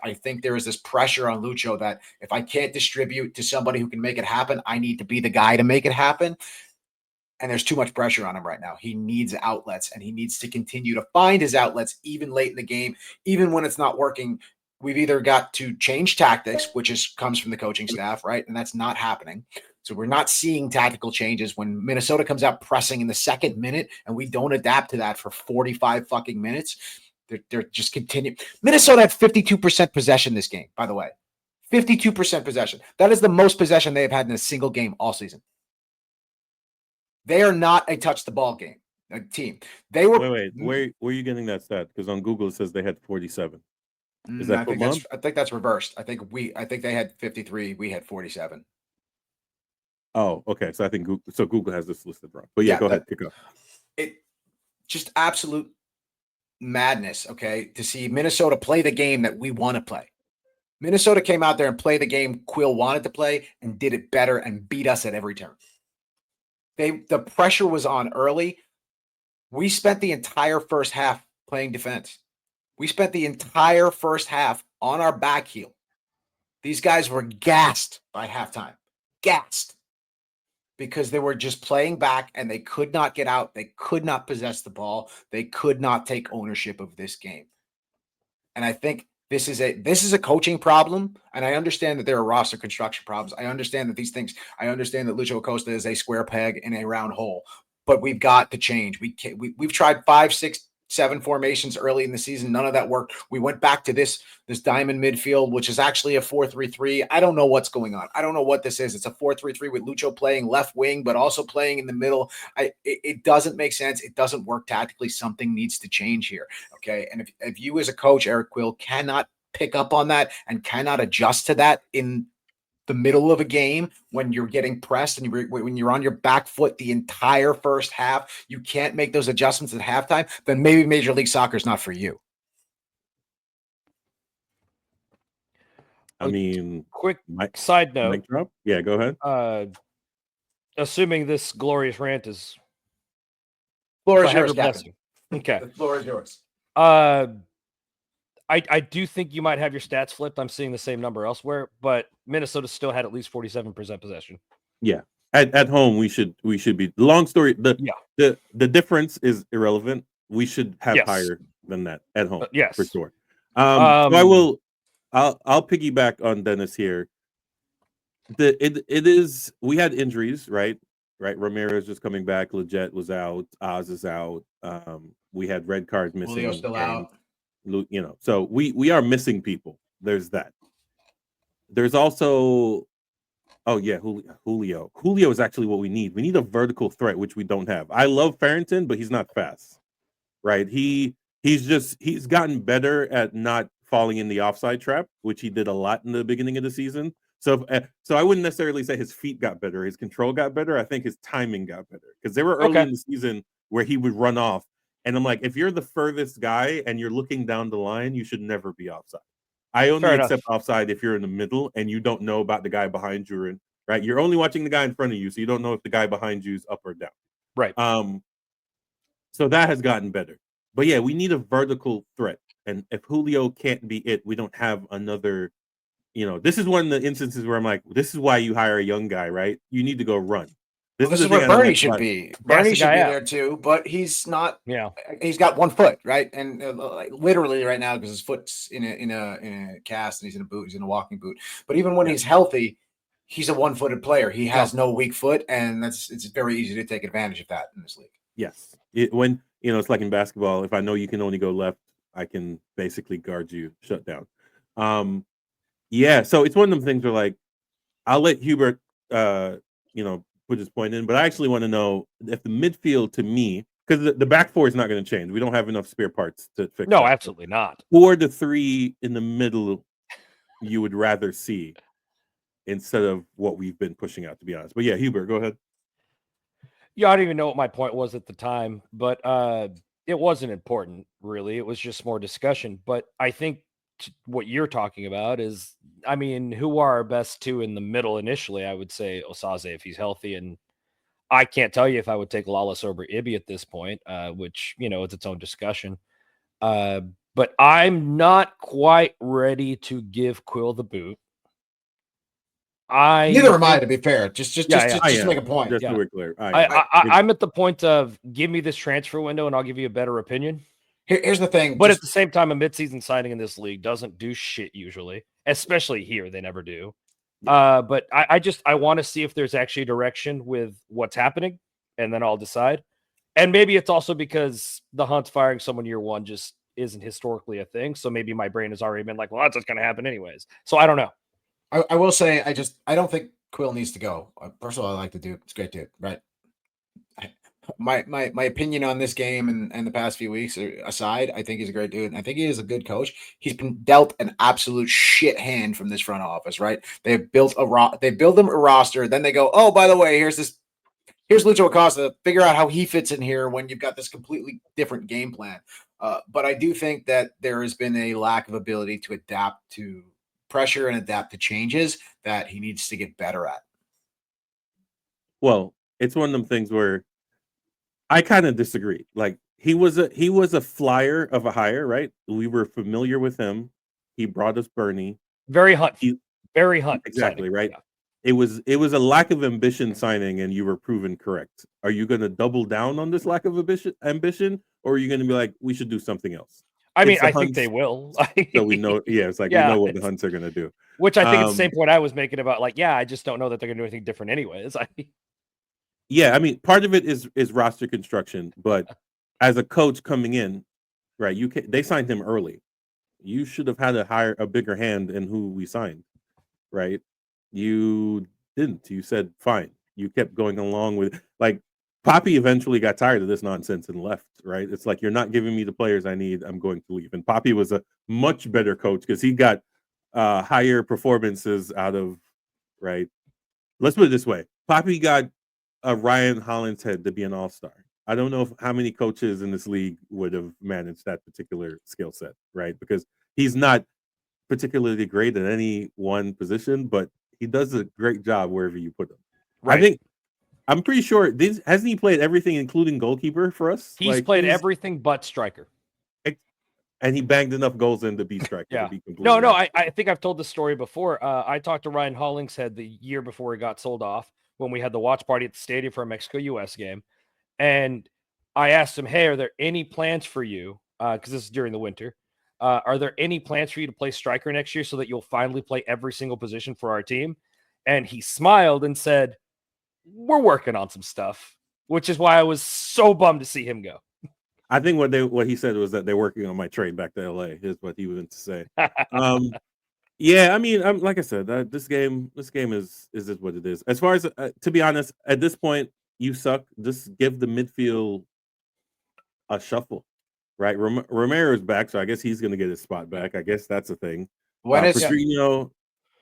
I think there is this pressure on Lucho that if I can't distribute to somebody who can make it happen, I need to be the guy to make it happen. And there's too much pressure on him right now. He needs outlets, and he needs to continue to find his outlets even late in the game, even when it's not working. We've either got to change tactics, which comes from the coaching staff, right? And that's not happening. So we're not seeing tactical changes when Minnesota comes out pressing in the second minute and we don't adapt to that for 45 fucking minutes. They're just continuing. Minnesota had 52% possession this game, by the way. 52% possession. That is the most possession they have had in a single game all season. They are not a touch the ball game team. They were. Wait. Where are you getting that stat? Because on Google it says they had 47. Is that I think that's reversed. I think they had 53. We had 47. Oh, okay. So I think Google has this listed wrong. But yeah, go ahead. Pick up. It just absolute madness. Okay, to see Minnesota play the game that we want to play. Minnesota came out there and played the game Quill wanted to play and did it better and beat us at every turn. The pressure was on early. We spent the entire first half playing defense. We spent the entire first half on our back heel. These guys were gassed by halftime. Gassed. Because they were just playing back and they could not get out. They could not possess the ball. They could not take ownership of this game. And I think this is a coaching problem. And I understand that there are roster construction problems. I understand that I understand that Lucho Acosta is a square peg in a round hole. But we've got to change. We've tried 5, 6, 7 formations early in the season. None of that worked. We went back to this diamond midfield, which is actually a 4-3-3. I don't know what's going on. I don't know what this is. It's a 4-3-3 with Lucho playing left wing, but also playing in the middle. It doesn't make sense. It doesn't work tactically. Something needs to change here. Okay. And if you as a coach, Eric Quill, cannot pick up on that and cannot adjust to that in the middle of a game when you're getting pressed and when you're on your back foot the entire first half, you can't make those adjustments at halftime, then maybe Major League Soccer is not for you. I mean, quick side note. Mic drop? Yeah, go ahead. Assuming this glorious rant is Floor is yours, Captain. Okay. The floor is yours. I do think you might have your stats flipped. I'm seeing the same number elsewhere, but Minnesota still had at least 47% possession. Yeah. At home, we should be. Long story. The difference is irrelevant. We should have higher than that at home. Yes, for sure. So I'll piggyback on Dennis here. It is, we had injuries, right? Ramirez just coming back. Leggett was out. Oz is out. We had red card missing. Julio's still out. You know, so we are missing people. There's that. There's also, Julio. Julio is actually what we need. We need a vertical threat, which we don't have. I love Farrington, but he's not fast, right? He's gotten better at not falling in the offside trap, which he did a lot in the beginning of the season. So I wouldn't necessarily say his feet got better. His control got better. I think his timing got better because there were early in the season where he would run off. And I'm like, if you're the furthest guy and you're looking down the line, you should never be offside. I only accept offside if you're in the middle and you don't know about the guy behind you, right? You're only watching the guy in front of you, so you don't know if the guy behind you is up or down. Right. So that has gotten better. But yeah, we need a vertical threat. And if Julio can't be it, we don't have another, this is one of the instances where I'm like, this is why you hire a young guy, right? You need to go run. This is where Bernie should be. Bernie should be there too, but he's not. Yeah, he's got one foot, right, and literally right now because his foot's in a cast and he's in a boot. He's in a walking boot. But even when he's healthy, he's a one-footed player. He has no weak foot, and it's very easy to take advantage of that in this league. Yes, it's like in basketball. If I know you can only go left, I can basically guard you, shut down. So it's one of them things where like I'll let Hubert, put his point in, but I actually want to know if the midfield, to me, because the back four is not going to change. We don't have enough spare parts to fix. No, absolutely not. 4 to 3 in the middle, you would rather see instead of what we've been pushing out, to be honest. But yeah, Hubert, go ahead. Yeah, I don't even know what my point was at the time, but it wasn't important, really. It was just more discussion. But I think what you're talking about is, I mean, who are our best two in the middle initially? I would say Osaze if he's healthy, and I can't tell you if I would take Lawless over Ibby at this point, which, it's its own discussion. But I'm not quite ready to give Quill the boot. Neither am I, to be fair. Just to make a point. Just so we're clear. I'm at the point of give me this transfer window and I'll give you a better opinion. Here's the thing. But at the same time, a midseason signing in this league doesn't do shit usually, especially here. They never do. But I want to see if there's actually direction with what's happening, and then I'll decide. And maybe it's also because the Hunt's firing someone year one just isn't historically a thing. So maybe my brain has already been like, well, that's what's going to happen anyways. So I don't know. I will say, I don't think Quill needs to go. First of all, I like the dude. It's a great dude, right? My opinion on this game and the past few weeks aside, I think he's a great dude. And I think he is a good coach. He's been dealt an absolute shit hand from this front office, right? They've built him a roster. Then they go, oh, by the way, here's Lucho Acosta. Figure out how he fits in here when you've got this completely different game plan. But I do think that there has been a lack of ability to adapt to pressure and adapt to changes that he needs to get better at. Well, it's one of them things where I kind of disagree. Like he was a flyer of a hire, right? We were familiar with him. He brought us Bernie. Very Hunt Barry Hunt. Exactly, signing. right? Yeah. It was a lack of ambition signing, and you were proven correct. Are you going to double down on this lack of ambition, or are you going to be like, we should do something else? I mean, It's the I think they Hunts, will. so we know. Yeah, it's like we Yeah, know what the Hunts are going to do. which I think it's the same point I was making about like, yeah, I just don't know that they're going to do anything different anyways. Yeah, I mean, part of it is roster construction, but as a coach coming in, right? They signed him early. You should have had a bigger hand in who we signed, right? You didn't. You said fine. You kept going along with like Poppy eventually got tired of this nonsense and left, right? It's like, you're not giving me the players I need. I'm going to leave. And Poppy was a much better coach because he got higher performances out of, right? Let's put it this way. Poppy got Ryan Hollinshead to be an all-star. I don't know how many coaches in this league would have managed that particular skill set, right? Because he's not particularly great at any one position, but he does a great job wherever you put him. Right. I'm pretty sure hasn't he played everything, including goalkeeper for us? He's played everything but striker. And he banged enough goals in to be striker. Yeah. To be completely No, honest. I think I've told this story before. I talked to Ryan Hollingshead the year before he got sold off when we had the watch party at the stadium for a Mexico-US game. And I asked him, hey, are there any plans for you? Because this is during the winter. Are there any plans for you to play striker next year so that you'll finally play every single position for our team? And he smiled and said, we're working on some stuff, which is why I was so bummed to see him go. I think what he said was that they're working on my trade back to LA, is what he went to say. Yeah, I mean, like I said, this game is what it is. As far as to be honest, at this point, you suck. Just give the midfield a shuffle, right? Romero's back, so I guess he's going to get his spot back. I guess that's a thing. Petrino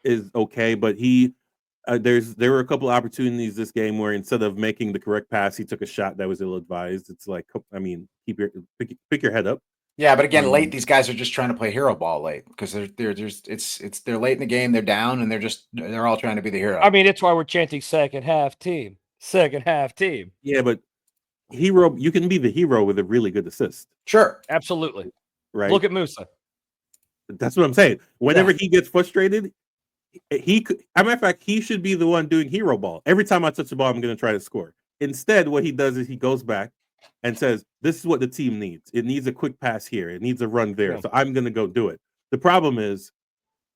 is okay, but there were a couple opportunities this game where instead of making the correct pass, he took a shot that was ill-advised. It's like, I mean, pick your head up. Yeah, but again, late, these guys are just trying to play hero ball late because they're just they're late in the game, they're down, and they're all trying to be the hero. I mean, it's why we're chanting second half team. Yeah, but hero, you can be the hero with a really good assist. Sure, absolutely. Right. Look at Musa. That's what I'm saying. Whenever he gets frustrated, as a matter of fact, he should be the one doing hero ball. Every time I touch the ball, I'm going to try to score. Instead, what he does is he goes back and says, this is what the team needs. It needs a quick pass here. It needs a run there. Yeah. So I'm going to go do it. The problem is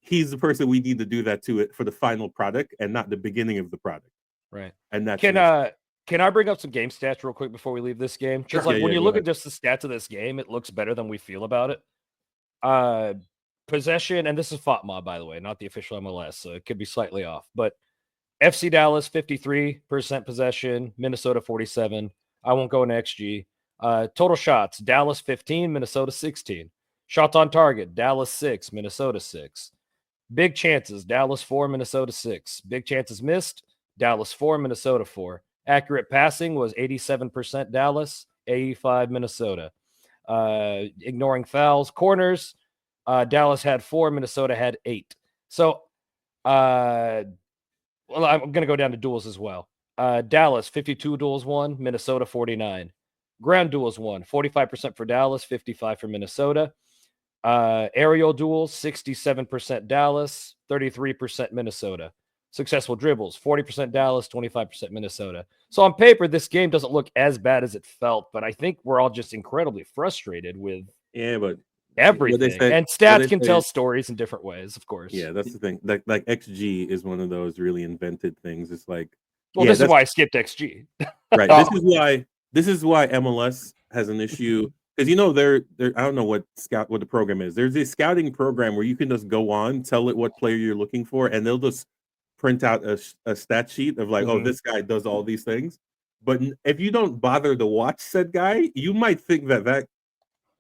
he's the person we need to do that to it for the final product and not the beginning of the product. Right. And that's can I bring up some game stats real quick before we leave this game? Because when you look at just the stats of this game, it looks better than we feel about it. Possession, and this is FOTMOB, by the way, not the official MLS, so it could be slightly off. But FC Dallas, 53% possession, Minnesota 47. I won't go into XG. Total shots, Dallas 15, Minnesota 16. Shots on target, Dallas 6, Minnesota 6. Big chances, Dallas 4, Minnesota 6. Big chances missed, Dallas 4, Minnesota 4. Accurate passing was 87% Dallas, 85 Minnesota. Ignoring fouls, corners, Dallas had 4, Minnesota had 8. So, I'm going to go down to duels as well. Dallas, 52 duels won, Minnesota 49. Ground duels won, 45% for Dallas, 55 for Minnesota. Aerial duels, 67% Dallas, 33% Minnesota. Successful dribbles, 40% Dallas, 25% Minnesota. So on paper, this game doesn't look as bad as it felt, but I think we're all just incredibly frustrated with everything. And stats can tell stories in different ways, of course. Yeah, that's the thing. Like XG is one of those really invented things. It's like, well, this is why I skipped XG. Right. This is why MLS has an issue. Because I don't know what the program is. There's a scouting program where you can just go on, tell it what player you're looking for, and they'll just print out a stat sheet of like, oh, this guy does all these things. But if you don't bother to watch said guy, you might think that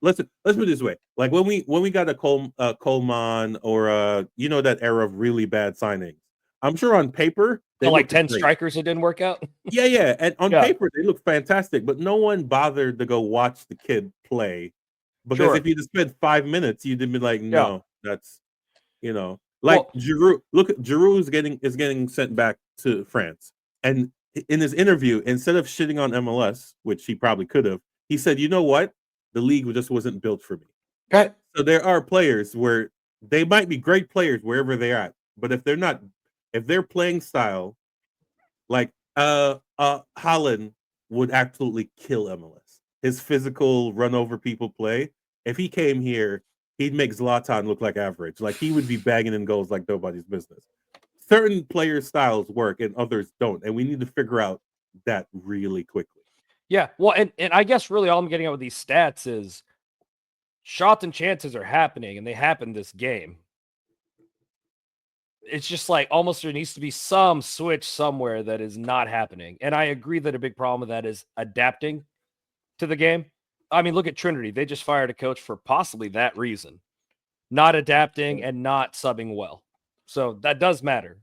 let's put it this way. Like when we got a Coleman or that era of really bad signings, I'm sure on paper they like 10 strikers that didn't work out. Yeah, and on paper they look fantastic, but no one bothered to go watch the kid play because if you just spent 5 minutes, you'd be like, no, that's Giroud. Look, Giroud is getting sent back to France, and in his interview, instead of shitting on MLS, which he probably could have, he said, you know what? The league just wasn't built for me. Okay. So there are players where they might be great players wherever they're at, But if they're playing style, like Holland would absolutely kill MLS. His physical run over people play. If he came here, he'd make Zlatan look like average. Like he would be bagging in goals like nobody's business. Certain player styles work and others don't, and we need to figure out that really quickly. Yeah, well, and I guess really all I'm getting at with these stats is shots and chances are happening, and they happen this game. It's just like almost there needs to be some switch somewhere that is not happening. And I agree that a big problem with that is adapting to the game. I mean, look at Trinity. They just fired a coach for possibly that reason, not adapting and not subbing well. So that does matter.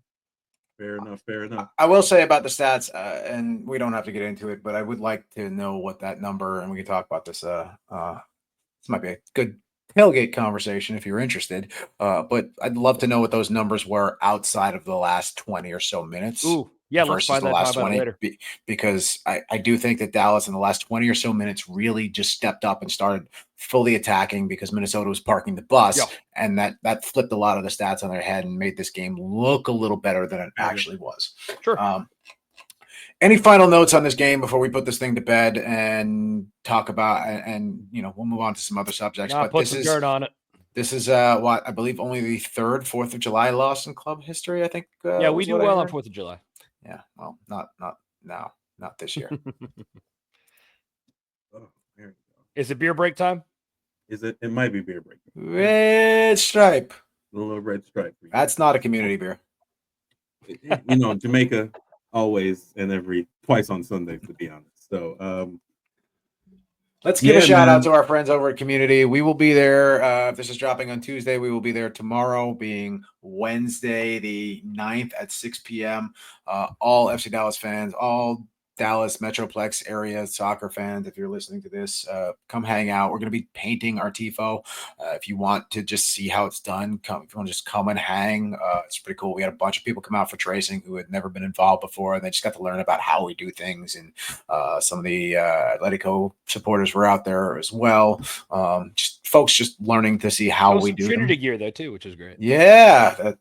Fair enough. Fair enough. I will say about the stats, and we don't have to get into it, but I would like to know what that number, and we can talk about this. This might be a good tailgate conversation if you're interested. But I'd love to know what those numbers were outside of the last 20 or so minutes. Ooh, yeah, let's versus find the that last talk about it 20 later. because I do think that Dallas in the last 20 or so minutes really just stepped up and started fully attacking because Minnesota was parking the bus, Yeah. and that flipped a lot of the stats on their head and made this game look a little better than it actually was. Sure. Any final notes on this game before we put this thing to bed and talk about and we'll move on to some other subjects. Nah, but put this some is dirt on it. this is what I believe only the third 4th of July loss in club history. I think. Yeah, we was do what I well on heard. 4th of July. Yeah, well, not now, not this year. Oh, there you go. Is it beer break time? Is it? It might be beer break. Red Stripe. A little red stripe. For you. That's not a community beer. Jamaica always and twice on Sundays, to be honest. So, let's give a shout man. out to our friends over at Community. We will be there. If this is dropping on Tuesday, we will be there tomorrow, being Wednesday, the 9th at 6 p.m. All FC Dallas fans, all Dallas Metroplex area soccer fans, if you're listening to this, come hang out. We're going to be painting our tifo. If you want to just see how it's done, if you want to just come and hang, it's pretty cool. We had a bunch of people come out for tracing who had never been involved before, and they just got to learn about how we do things. And some of the Atletico supporters were out there as well. Just folks just learning to see how we do Trinity them. gear though too, which is great. Yeah, that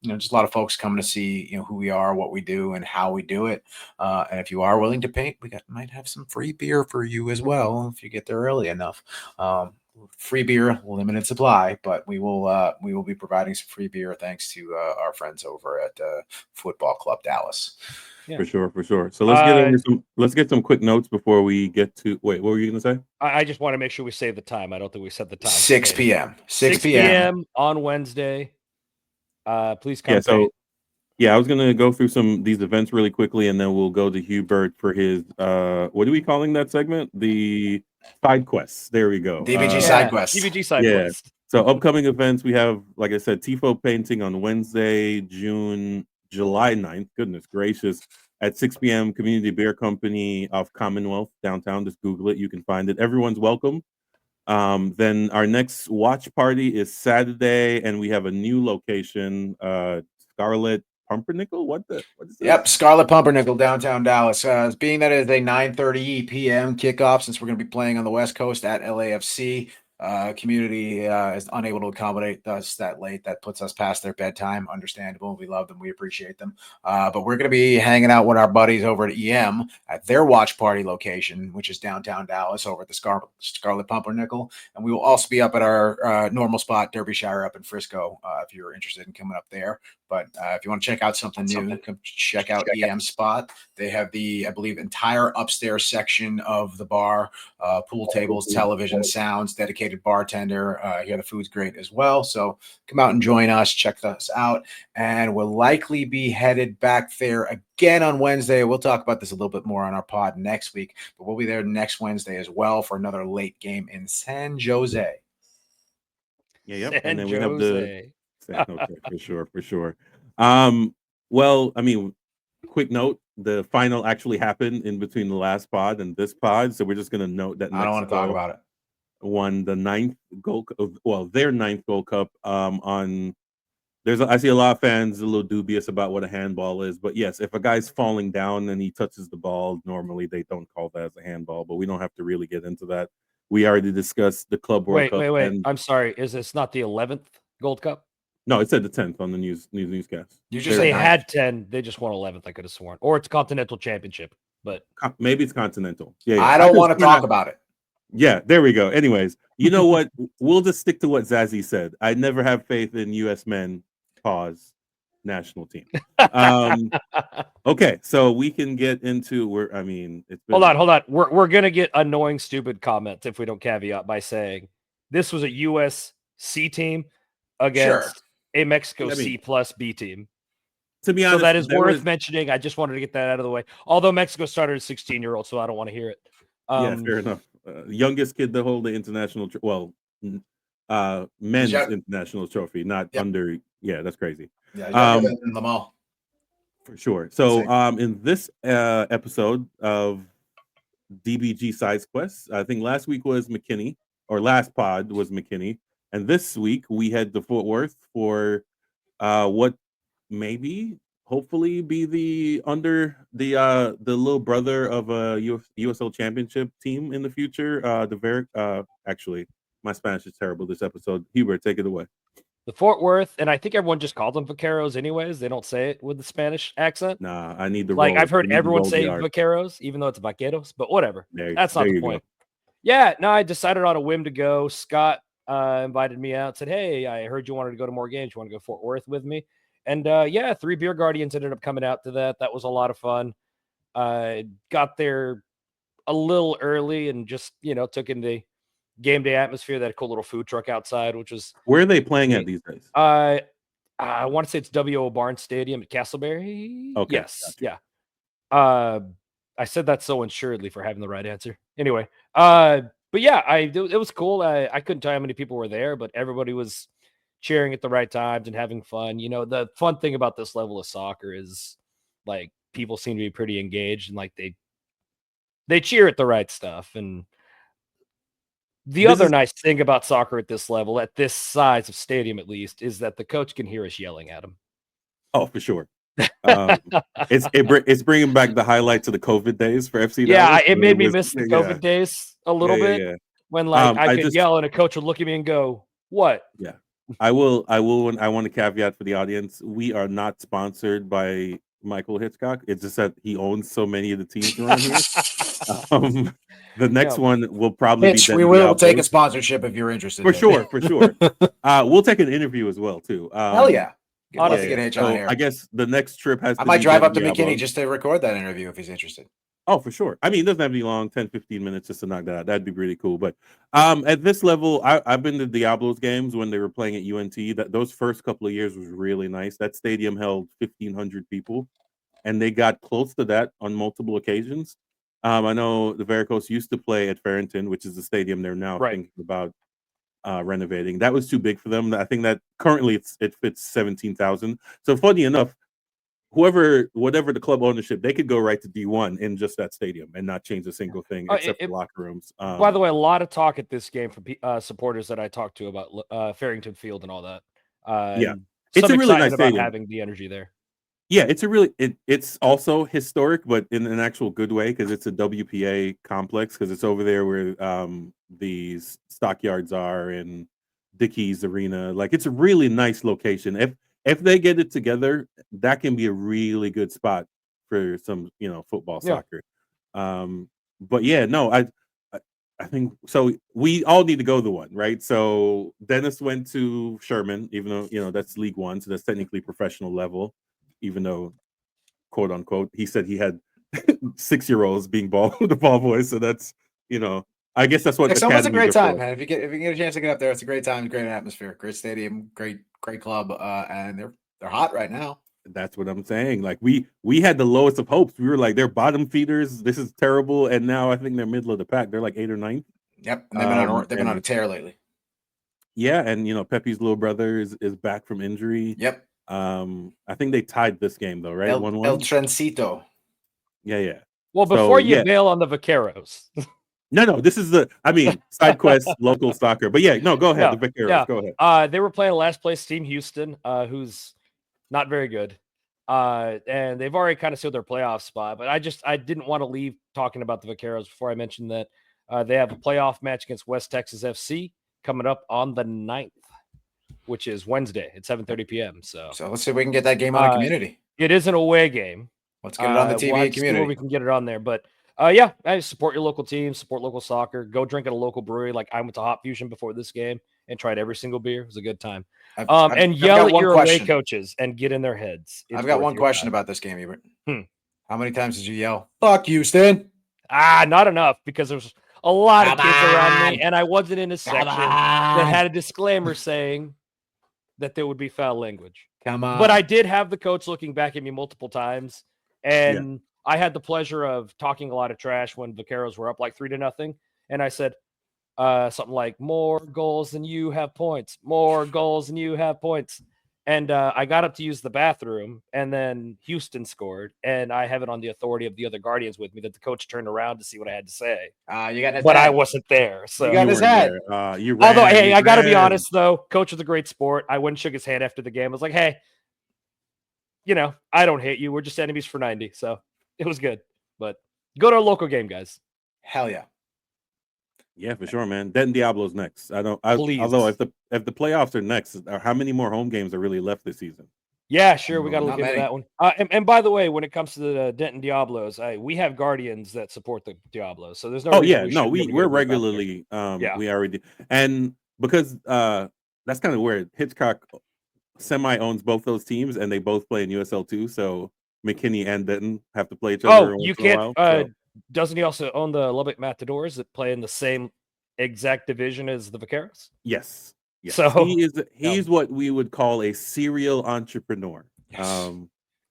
just a lot of folks coming to see who we are, what we do, and how we do it. And if you are willing to paint, might have some free beer for you as well if you get there early enough. Free beer, limited supply, but we will be providing some free beer thanks to our friends over at Football Club Dallas. Yeah. For sure. So let's get some quick notes before we get to. Wait, what were you going to say? I just want to make sure we save the time. I don't think we set the time. 6 p.m. 6 p.m. on Wednesday. Please come. I was going to go through these events really quickly, and then we'll go to Hubert for his what are we calling that segment? The side quests. There we go. DBG side quest. DBG side quest. So upcoming events, we have, like I said, Tifo painting on Wednesday, July 9th. Goodness gracious. At 6 p.m., Community Beer Company of Commonwealth downtown. Just Google it. You can find it. Everyone's welcome. Then our next watch party is Saturday, and we have a new location, Scarlet Pumpernickel. What is this? Yep, Scarlet Pumpernickel, downtown Dallas. Being that it is a 9:30 p.m. kickoff, since we're going to be playing on the West Coast at LAFC, Community is unable to accommodate us that late. That puts us past their bedtime. Understandable. We love them. We appreciate them. But we're going to be hanging out with our buddies over at EM at their watch party location, which is downtown Dallas over at the Scarlet Pumpernickel. And we will also be up at our normal spot, Derbyshire, up in Frisco, if you're interested in coming up there. But if you want to check out something new, come check out EM spot. They have the, I believe, entire upstairs section of the bar, pool tables, television, sounds, dedicated bartender. Here the food's great as well. So come out and join us, check us out. And we'll likely be headed back there again on Wednesday. We'll talk about this a little bit more on our pod next week, but we'll be there next Wednesday as well for another late game in San Jose. Yeah, and then we have the for sure. Well, I mean, quick note: the final actually happened in between the last pod and this pod, so we're just going to note that I don't want to talk about it. Won the their ninth Gold Cup. I see a lot of fans a little dubious about what a handball is, but yes, if a guy's falling down and he touches the ball, normally they don't call that as a handball, but we don't have to really get into that. We already discussed the Club World Cup. Wait. I'm sorry. Is this not the 11th Gold Cup? No, it said the 10th on the newscast. You just They said had 10. They just won 11th. I could have sworn, or it's Continental Championship, but Maybe it's Continental. Yeah, I don't want to talk about it. Yeah, there we go. Anyways, you know what? We'll just stick to what Zazie said. I never have faith in U.S. men. Pause. National team. Okay, so we can get into where it's been, hold on. We're gonna get annoying, stupid comments if we don't caveat by saying this was a U.S. C team against a Mexico C plus B team. To be So honest, that is worth mentioning. I just wanted to get that out of the way. Although Mexico started a 16-year-old, so I don't want to hear it. Yeah, fair enough. Youngest kid to hold the international, men's international trophy, not under. Yeah, that's crazy. Yeah, younger than them all. For sure. So, in this episode of DBG Size Quest, I think last week was McKinney, or last pod was McKinney, and this week we had to Fort Worth for what maybe hopefully be the little brother of a USL championship team in the future. Actually, my Spanish is terrible this episode. Hubert, take it away. The Fort Worth, and I think everyone just calls them vaqueros anyways. They don't say it with the Spanish accent. Nah, I need the I've heard everyone say vaqueros, even though it's vaqueros, but whatever. That's not the point. Yeah, no, I decided on a whim to go. Scott invited me out, said, "Hey, I heard you wanted to go to more games. You want to go to Fort Worth with me?" And 3 Beer Guardians ended up coming out to that. That was a lot of fun. Got there a little early and just, took in the game day atmosphere. That cool little food truck outside, which was... Where are they playing at these days? I want to say it's W.O. Barnes Stadium at Castleberry. Okay. Yes. Gotcha. Yeah. I said that so assuredly for having the right answer. Anyway, but yeah, it was cool. I couldn't tell you how many people were there, but everybody was cheering at the right times and having fun. The fun thing about this level of soccer is people seem to be pretty engaged and they cheer at the right stuff. And the other nice thing about soccer at this level, at this size of stadium at least, is that the coach can hear us yelling at him. Oh, for sure. It's bringing back the highlights of the COVID days for FC. Yeah, it made me miss the COVID days a little bit. Yeah. When I could yell and a coach would look at me and go, "What?" Yeah, I will. I want to caveat for the audience: we are not sponsored by Michael Hitchcock. It's just that he owns so many of the teams around here. The next one will probably be. We will take a sponsorship if you're interested. For sure. We'll take an interview as well too. Hell yeah. Love to get H on here. I guess the next trip has. I might drive up to McKinney just to record that interview if he's interested. Oh, for sure. I mean, it doesn't have to be long, 10, 15 minutes just to knock that out. That'd be really cool. But at this level, I've been to Diablos games when they were playing at UNT. Those first couple of years was really nice. That stadium held 1,500 people, and they got close to that on multiple occasions. I know the Varicose used to play at Farrington, which is the stadium they're now thinking about renovating. That was too big for them. I think that currently it fits 17,000. So funny enough, whatever the club ownership, they could go right to D1 in just that stadium and not change a single thing except for locker rooms. By the way, a lot of talk at this game from supporters that I talked to about Farrington Field and all that. Yeah, it's a really nice about stadium. Having the energy there. Yeah, it's also historic, but in an actual good way because it's a WPA complex because it's over there where these stockyards are and Dickies Arena. It's a really nice location. If they get it together, that can be a really good spot for some, football, soccer. But yeah, no, I think so. We all need to go to the one, right? So Dennis went to Sherman, even though that's League One, so that's technically professional level. Even though, quote unquote, he said he had 6-year-olds being the ball boys, so that's I guess that's what. It's a great time, man. If you get a chance to get up there, it's a great time, great atmosphere, great stadium, great club, and they're hot right now. That's what I'm saying. We had the lowest of hopes. We were like, they're bottom feeders. This is terrible, and now I think they're middle of the pack. They're like 8th or 9th. Yep, and they've been on a tear lately. Yeah, and Pepe's little brother is back from injury. Yep. I think they tied this game though, right? 1-1. El Trencito. Yeah. Well, before you bail on the Vaqueros. No, this is side quest, local soccer. But yeah, no, go ahead. The Vaqueros, go ahead. They were playing last place team Houston, who's not very good. And they've already kind of sealed their playoff spot. But I didn't want to leave talking about the Vaqueros before I mentioned that they have a playoff match against West Texas FC coming up on the 9th. which is Wednesday at 7:30 p.m. So let's see if we can get that game on the community. It is an away game. Let's get it on the TV we'll community. See where we can get it on there. But yeah, I support your local team, support local soccer. Go drink at a local brewery. Like I went to Hot Fusion before this game and tried every single beer. It was a good time. And yell at your away coaches and get in their heads. I've got one question about this game, Ebert. How many times did you yell, "Fuck Houston"? Not enough, because there's a lot of kids around me, and I wasn't in a section that had a disclaimer saying that there would be foul language. Come on. But I did have the coach looking back at me multiple times, and I had the pleasure of talking a lot of trash when Vaqueros were up like 3-0, and I said something like, "More goals than you have points. More goals than you have points." And I got up to use the bathroom, and then Houston scored, and I have it on the authority of the other Guardians with me that the coach turned around to see what I had to say. You got his but head. I wasn't there, so you got his head. Although, hey, I got to be honest though, coach was a great sport. I went and shook his hand after the game. I was like, "Hey, I don't hate you. We're just enemies for 90." So it was good. But go to a local game, guys. Hell yeah. Yeah, for sure, man. Denton Diablo's next. Although if the playoffs are next, how many more home games are really left this season? Yeah, sure. We got to look into that one. And by the way, when it comes to the Denton Diablos, we have Guardians that support the Diablos, so there's no. We're regularly. We already, and because that's kind of weird. Hitchcock semi owns both those teams, and they both play in USL 2. So McKinney and Denton have to play each other. You can't. Doesn't he also own the Lubbock Matadors that play in the same exact division as the Vaqueros? Yes. So he's what we would call a serial entrepreneur. Yes.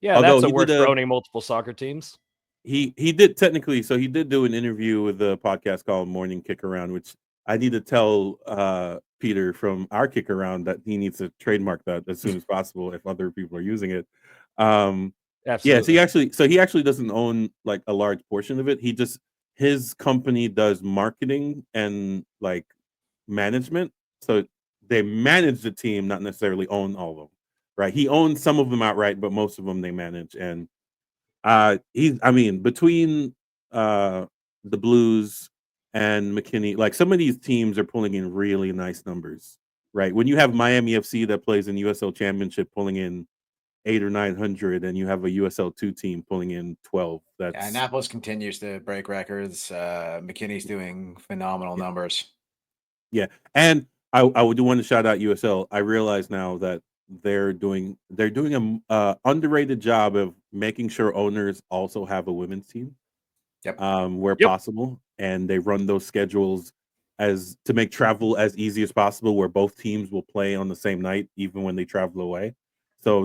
That's a word for owning multiple soccer teams. He did technically, so he did do an interview with a podcast called Morning Kick Around, which I need to tell Peter from our Kick Around that he needs to trademark that as soon as possible if other people are using it. Absolutely. Yeah, he actually doesn't own like a large portion of it. His company does marketing and like management. So they manage the team, not necessarily own all of them. Right. He owns some of them outright, but most of them they manage. And between the Blues and McKinney, like some of these teams are pulling in really nice numbers. Right. When you have Miami FC that plays in USL Championship pulling in 800 or 900, and you have a USL 2 team pulling in 12. Annapolis continues to break records. McKinney's doing phenomenal numbers. Yeah, and I would want to shout out USL. I realize now that they're doing a underrated job of making sure owners also have a women's team. Where possible, and they run those schedules as to make travel as easy as possible, where both teams will play on the same night, even when they travel away. So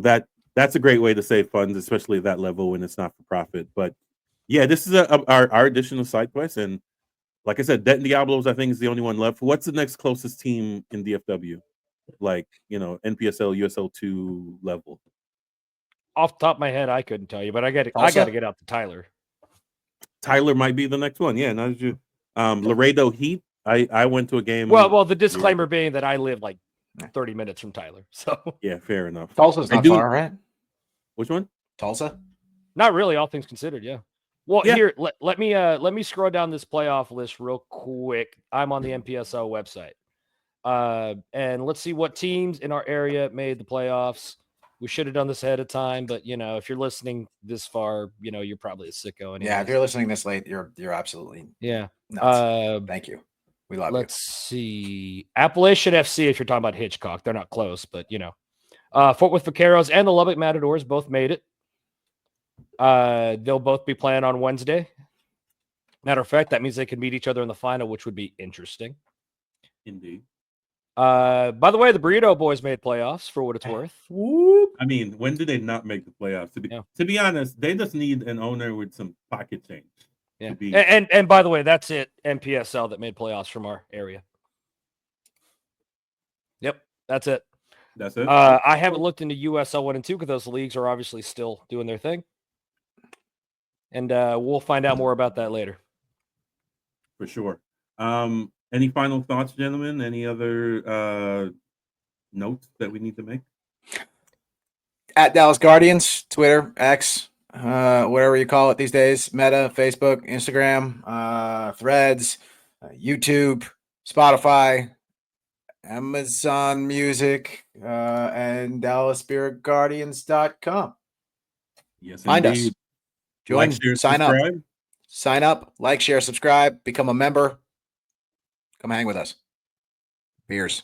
that's a great way to save funds, especially at that level when it's not for profit. But yeah, this is our edition of Side Quest. And like I said, Denton Diablos, I think, is the only one left. What's the next closest team in DFW? Like, NPSL, USL 2 level? Off the top of my head, I couldn't tell you, but I got to get out to Tyler. Tyler might be the next one. Yeah, not you. Laredo Heat. I went to a game. Well, the disclaimer being that I live like 30 minutes from Tyler. So yeah, fair enough. Tulsa's not far, right? Which one? Tulsa? Not really, all things considered, yeah. Well, here, let me scroll down this playoff list real quick. I'm on the NPSL website. And let's see what teams in our area made the playoffs. We should have done this ahead of time, but if you're listening this far, you're probably a sicko. Yeah, if you're listening this late, you're absolutely nuts. Thank you. We love Let's see. Appalachian FC, if you're talking about Hitchcock, they're not close, but Fort Worth Vaqueros and the Lubbock Matadors both made it. They'll both be playing on Wednesday. Matter of fact, that means they can meet each other in the final, which would be interesting. Indeed. By the way, the Burrito Boys made playoffs for what it's worth. I mean, when did they not make the playoffs? To be honest, they just need an owner with some pocket change. Yeah. And by the way, that's it. NPSL that made playoffs from our area. Yep, that's it. That's it. I haven't looked into USL 1 and 2 because those leagues are obviously still doing their thing. And we'll find out more about that later. For sure. Any final thoughts, gentlemen? Any other notes that we need to make? At Dallas Guardians, Twitter, X, whatever you call it these days, Meta, Facebook, Instagram, Threads, YouTube, Spotify, Amazon Music, and DallasSpiritGuardians.com. Yes, Find us. indeed. Join, Like, share, sign up. subscribe. Sign up, like, share, subscribe, become a member. Come hang with us. Beers.